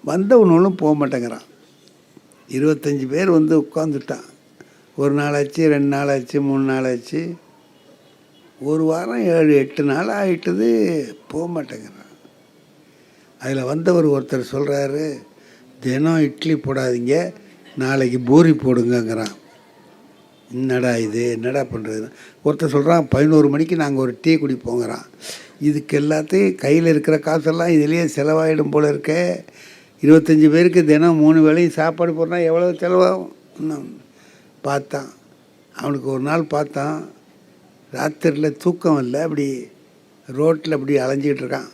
வந்தவனும் போக மாட்டேங்கிறான். 25 பேர் உட்காந்துட்டான். 1 நாள் ஆச்சு, 2 நாள் ஆச்சு, 3 நாள் ஆச்சு, 1 வாரம் 7-8 நாள் ஆகிட்டுது, போக மாட்டேங்கிறான். அதில் ஒருத்தர் சொல்கிறாரு, தினம் இட்லி போடாதீங்க, நாளைக்கு பூரி போடுங்கங்கிறான். என்னடா இது, என்னடா பண்ணுறது? ஒருத்தர் சொல்கிறான், 11 மணிக்கு நாங்கள் ஒரு டீ குடிப்போங்கிறான். இதுக்கு எல்லாத்தையும் கையில் இருக்கிற காசெல்லாம் இதுலேயே செலவாயிடும் போல் இருக்க. 25 பேருக்கு தினம் 3 வேளையும் சாப்பாடு போடுறா எவ்வளோ செலவாகும் பார்த்தான். அவனுக்கு ஒரு நாள் பார்த்தான், ராத்திரியில் தூக்கம் இல்லை, அப்படி ரோட்டில் அப்படி அலைஞ்சிக்கிட்டு இருக்கான்.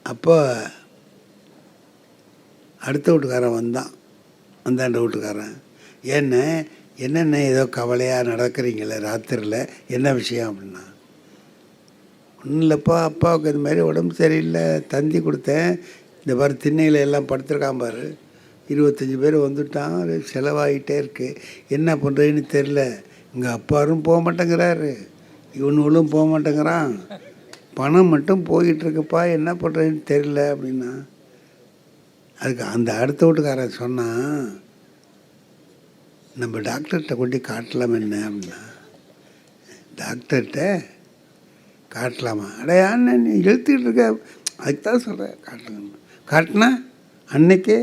அப்போ அடுத்த வீட்டுக்காரன் வந்தான். அந்தாண்ட வீட்டுக்காரன், என்னென்ன ஏதோ கவலையாக நடக்கிறீங்களே ராத்திரியில், என்ன விஷயம் அப்படின்னா, ஒன்றும் இல்லைப்பா, அப்பாவுக்கு இது மாதிரி உடம்பு சரியில்லை, தந்தி கொடுத்தேன், இந்த பாரு திண்ணையில் எல்லாம் படுத்துருக்கான் பாரு, 25 பேர் வந்துட்டான், செலவாகிட்டே இருக்குது, என்ன பண்ணுறதுன்னு தெரில, எங்கள் அப்பாரும் போக மாட்டேங்கிறாரு, இவனுங்களும் போக மாட்டேங்கிறான், பணம் மட்டும் போயிட்டுருக்குப்பா, என்ன பண்ணுறதுன்னு தெரில அப்படின்னா. அதுக்கு அந்த அடுத்த வீட்டுக்காரன் சொன்னான், நம்ம டாக்டர்கிட்ட கொண்டு காட்டலாம் என்ன அப்படின்னா. டாக்டர்கிட்ட காட்டலாமா? அடையான்னு நீ எழுத்துக்கிட்டு இருக்க, அதுக்கு தான் சொல்கிறேன் காட்டலாம். காட்டினா அன்னைக்கே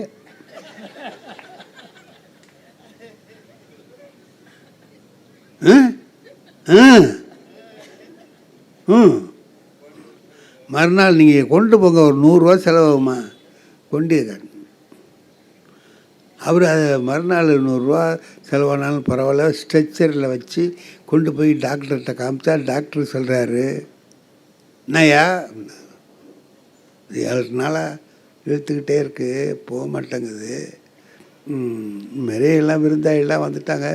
மறுநாள் நீங்கள் கொண்டு போங்க, ஒரு 100 ரூபா செலவாகுமா, கொண்டு அவர் அதை மறுநாள் 100 ரூபா செலவானாலும் பரவாயில்ல, ஸ்ட்ரெச்சரில் வச்சு கொண்டு போய் டாக்டர்கிட்ட காமிச்சா டாக்டர் சொல்கிறாரு, என்னையா 7 நாளாக இழுத்துக்கிட்டே இருக்குது, போக மாட்டேங்குது, எல்லாம் விருந்தாளிலாம் வந்துட்டாங்க,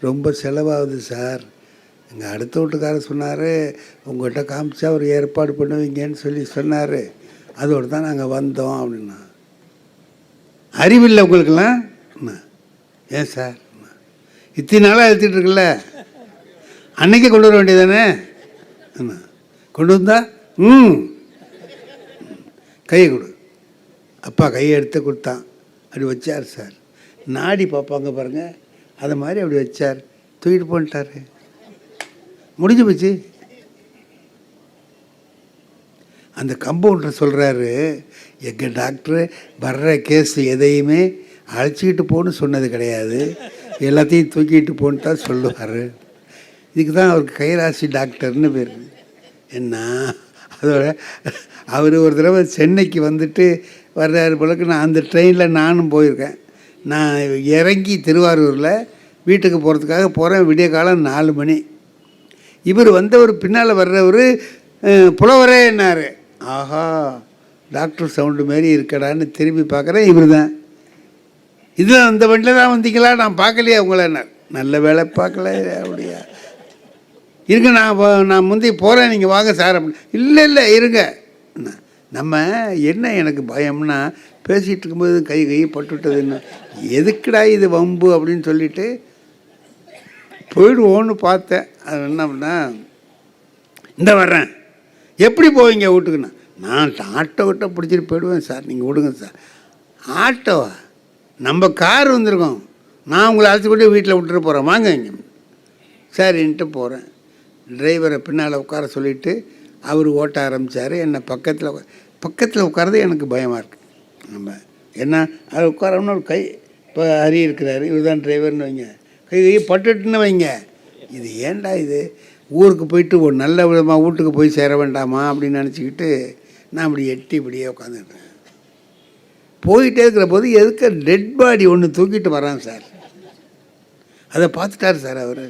ரொம்ப செலவாகுது சார். எங்கள் அடுத்த வீட்டுக்காரர் சொன்னார், உங்கள்கிட்ட காமிச்சா ஒரு ஏற்பாடு பண்ணுவீங்கன்னு சொன்னார், அதோடு தான் நாங்கள் வந்தோம் அப்படின்னா. அறிவில்லை உங்களுக்கெல்லாம்? ஏன் சார், இத்தனை நாளாக எழுத்துட்ருக்குல்ல, அன்னைக்கே கொண்டு வர வேண்டியதானே, கொண்டு வந்தா கையை கொடு. அப்பா கையை எடுத்து கொடுத்தான், அப்படி வச்சார் சார், நாடி பார்ப்பாங்க பாருங்கள், அதை மாதிரி அப்படி வச்சார், தூக்கிட்டு போன்ட்டார், முடிஞ்சு போச்சு. அந்த கம்பவுண்டர் சொல்கிறாரு, எங்கள் டாக்டரு வர்ற கேஸ் எதையுமே அழைச்சிக்கிட்டு போன்னு சொன்னது கிடையாது, எல்லாத்தையும் தூக்கிட்டு போன்னு தான் சொல்லுவார். இதுக்கு தான் அவருக்கு கைராசி டாக்டர்னு பேர். என்ன அதோட அவர் ஒரு தடவை சென்னைக்கு வந்துட்டு வர்றாரு போலக்கு, நான் அந்த ட்ரெயினில் நானும் போயிருக்கேன். நான் இறங்கி திருவாரூரில் வீட்டுக்கு போகிறதுக்காக போகிறேன், விடிய காலம் 4 மணி. இவர் வந்தவர் பின்னால் வர்றவர் புலவரே என்னார், ஆஹா டாக்டர் சவுண்டு மாரி இருக்கடான்னு திரும்பி பார்க்குறேன், இவர் தான். இது அந்த வண்டியில் தான் வந்தீங்களா, நான் பார்க்கலையா உங்களை, நல்ல வேலை பார்க்கல அப்படியா, இருங்க நான் முந்தைய போகிறேன், நீங்கள் வாங்க சார் அப்படின்னு. இல்லை இருங்க. நம்ம என்ன எனக்கு பயம்னா, பேசிகிட்டு இருக்கும்போது கை பட்டுவிட்டதுன்னு, எதுக்குடா இது வம்பு அப்படின்னு சொல்லிவிட்டு போயிடுவோன்னு பார்த்தேன். அது என்ன அப்படின்னா, இந்த வர்றேன், எப்படி போவீங்க வீட்டுக்குண்ணா, நான் ஆட்டோ கிட்ட பிடிச்சிட்டு போயிடுவேன் சார், நீங்கள் விடுங்க சார். ஆட்டோவா, நம்ம கார் வந்திருக்கோம், நான் உங்களை அழைச்சி கொண்டு வீட்டில் விட்டுட்டு போகிறேன், வாங்க இங்கே. சரின்ட்டு போகிறேன். டிரைவரை பின்னால் உட்கார சொல்லிவிட்டு அவர் ஓட்ட ஆரம்பித்தார். என்னை பக்கத்தில் உட்காரது எனக்கு பயமாக இருக்குது. நம்ம என்ன அது உட்காரோம்னா ஒரு கை, இப்போ ஹரி இருக்கிறாரு, இவர் தான் டிரைவர்னு வைங்க, கை பட்டுட்டுன்னு வைங்க, இது ஏண்டா இது, ஊருக்கு போயிட்டு ஒரு நல்ல விதமாக வீட்டுக்கு போய் சேர வேண்டாமா அப்படின்னு நினச்சிக்கிட்டு நான் அப்படி எட்டி இப்படியே உட்காந்துட்டேன். போயிட்டே இருக்கிற போது எதுக்கு டெட் பாடி ஒன்று தூக்கிட்டு வரான் சார். அதை பார்த்துட்டார் சார். அவர்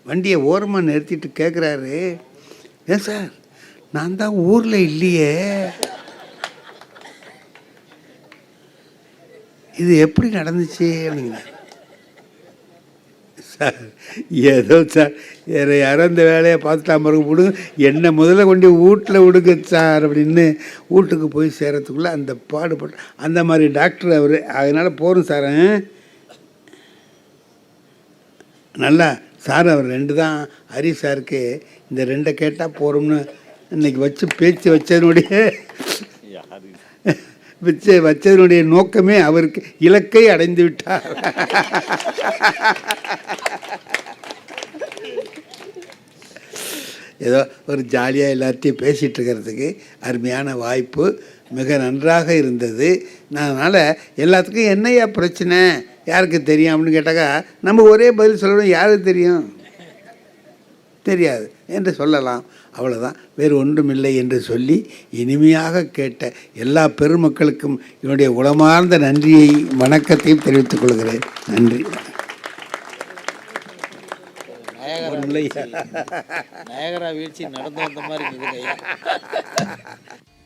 வண்டியை ஓரமாக நிறுத்திட்டு கேட்குறாரு, ஏன் சார் நான் தான் ஊரில் இல்லையே, இது எப்படி நடந்துச்சு அப்படிங்க. சார் ஏதோ சார் வேறு யாரோ இந்த வேலையை பார்த்துட்டா மறுக்க விடுங்க, என்னை முதல்ல கொண்டு வீட்டில் விடுங்க சார் அப்படின்னு வீட்டுக்கு போய் சேரத்துக்குள்ளே அந்த பாடுபட்டு அந்த மாதிரி டாக்டர் அவர். அதனால் போகிறோம் சார். நல்லா சார் அவர் 2 தான் ஹரி சாருக்கு, இந்த 2 கேட்டால் போகிறோம்னு இன்றைக்கி பேச்சு வச்சதனுடைய நோக்கமே அவருக்கு இலக்கை அடைந்து விட்டார். ஏதோ ஒரு ஜாலியாக எல்லாத்தையும் பேசிகிட்டு இருக்கிறதுக்கு அருமையான வாய்ப்பு, மிக நன்றாக இருந்தது. அதனால் எல்லாத்துக்கும் என்னையா பிரச்சனை, யாருக்கு தெரியும் அப்படின்னு கேட்டாக்கா நம்ம ஒரே பதில் சொல்லணும், யாருக்கு தெரியும், தெரியாது என்று சொல்லலாம். அவ்வளோதான், வேறு ஒன்றுமில்லை என்று சொல்லி இனிமையாக கேட்ட எல்லா பெருமக்களுக்கும் என்னுடைய உளமார்ந்த நன்றியை வணக்கத்தையும் தெரிவித்துக் கொள்கிறேன். நன்றி. பார்க்கலாம்ல ஐயா. நயகரா வீழ்ச்சி நடந்து வந்த மாதிரி இருக்குது ஐயா.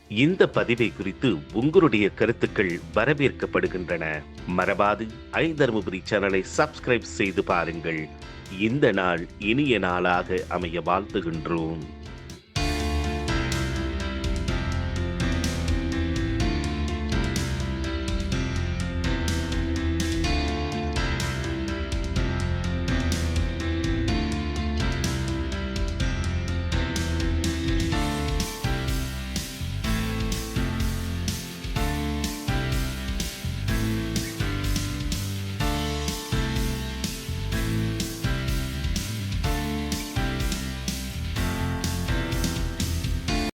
இந்த பதிவை குறித்து உங்களுடைய கருத்துக்கள் வரவேற்கப்படுகின்றன. மறவாது ஐதருமபுரி சேனலை சப்ஸ்கிரைப் செய்து பாருங்கள். இந்த நாள் இனிய நாளாக அமைய வாழ்த்துகின்றோம்.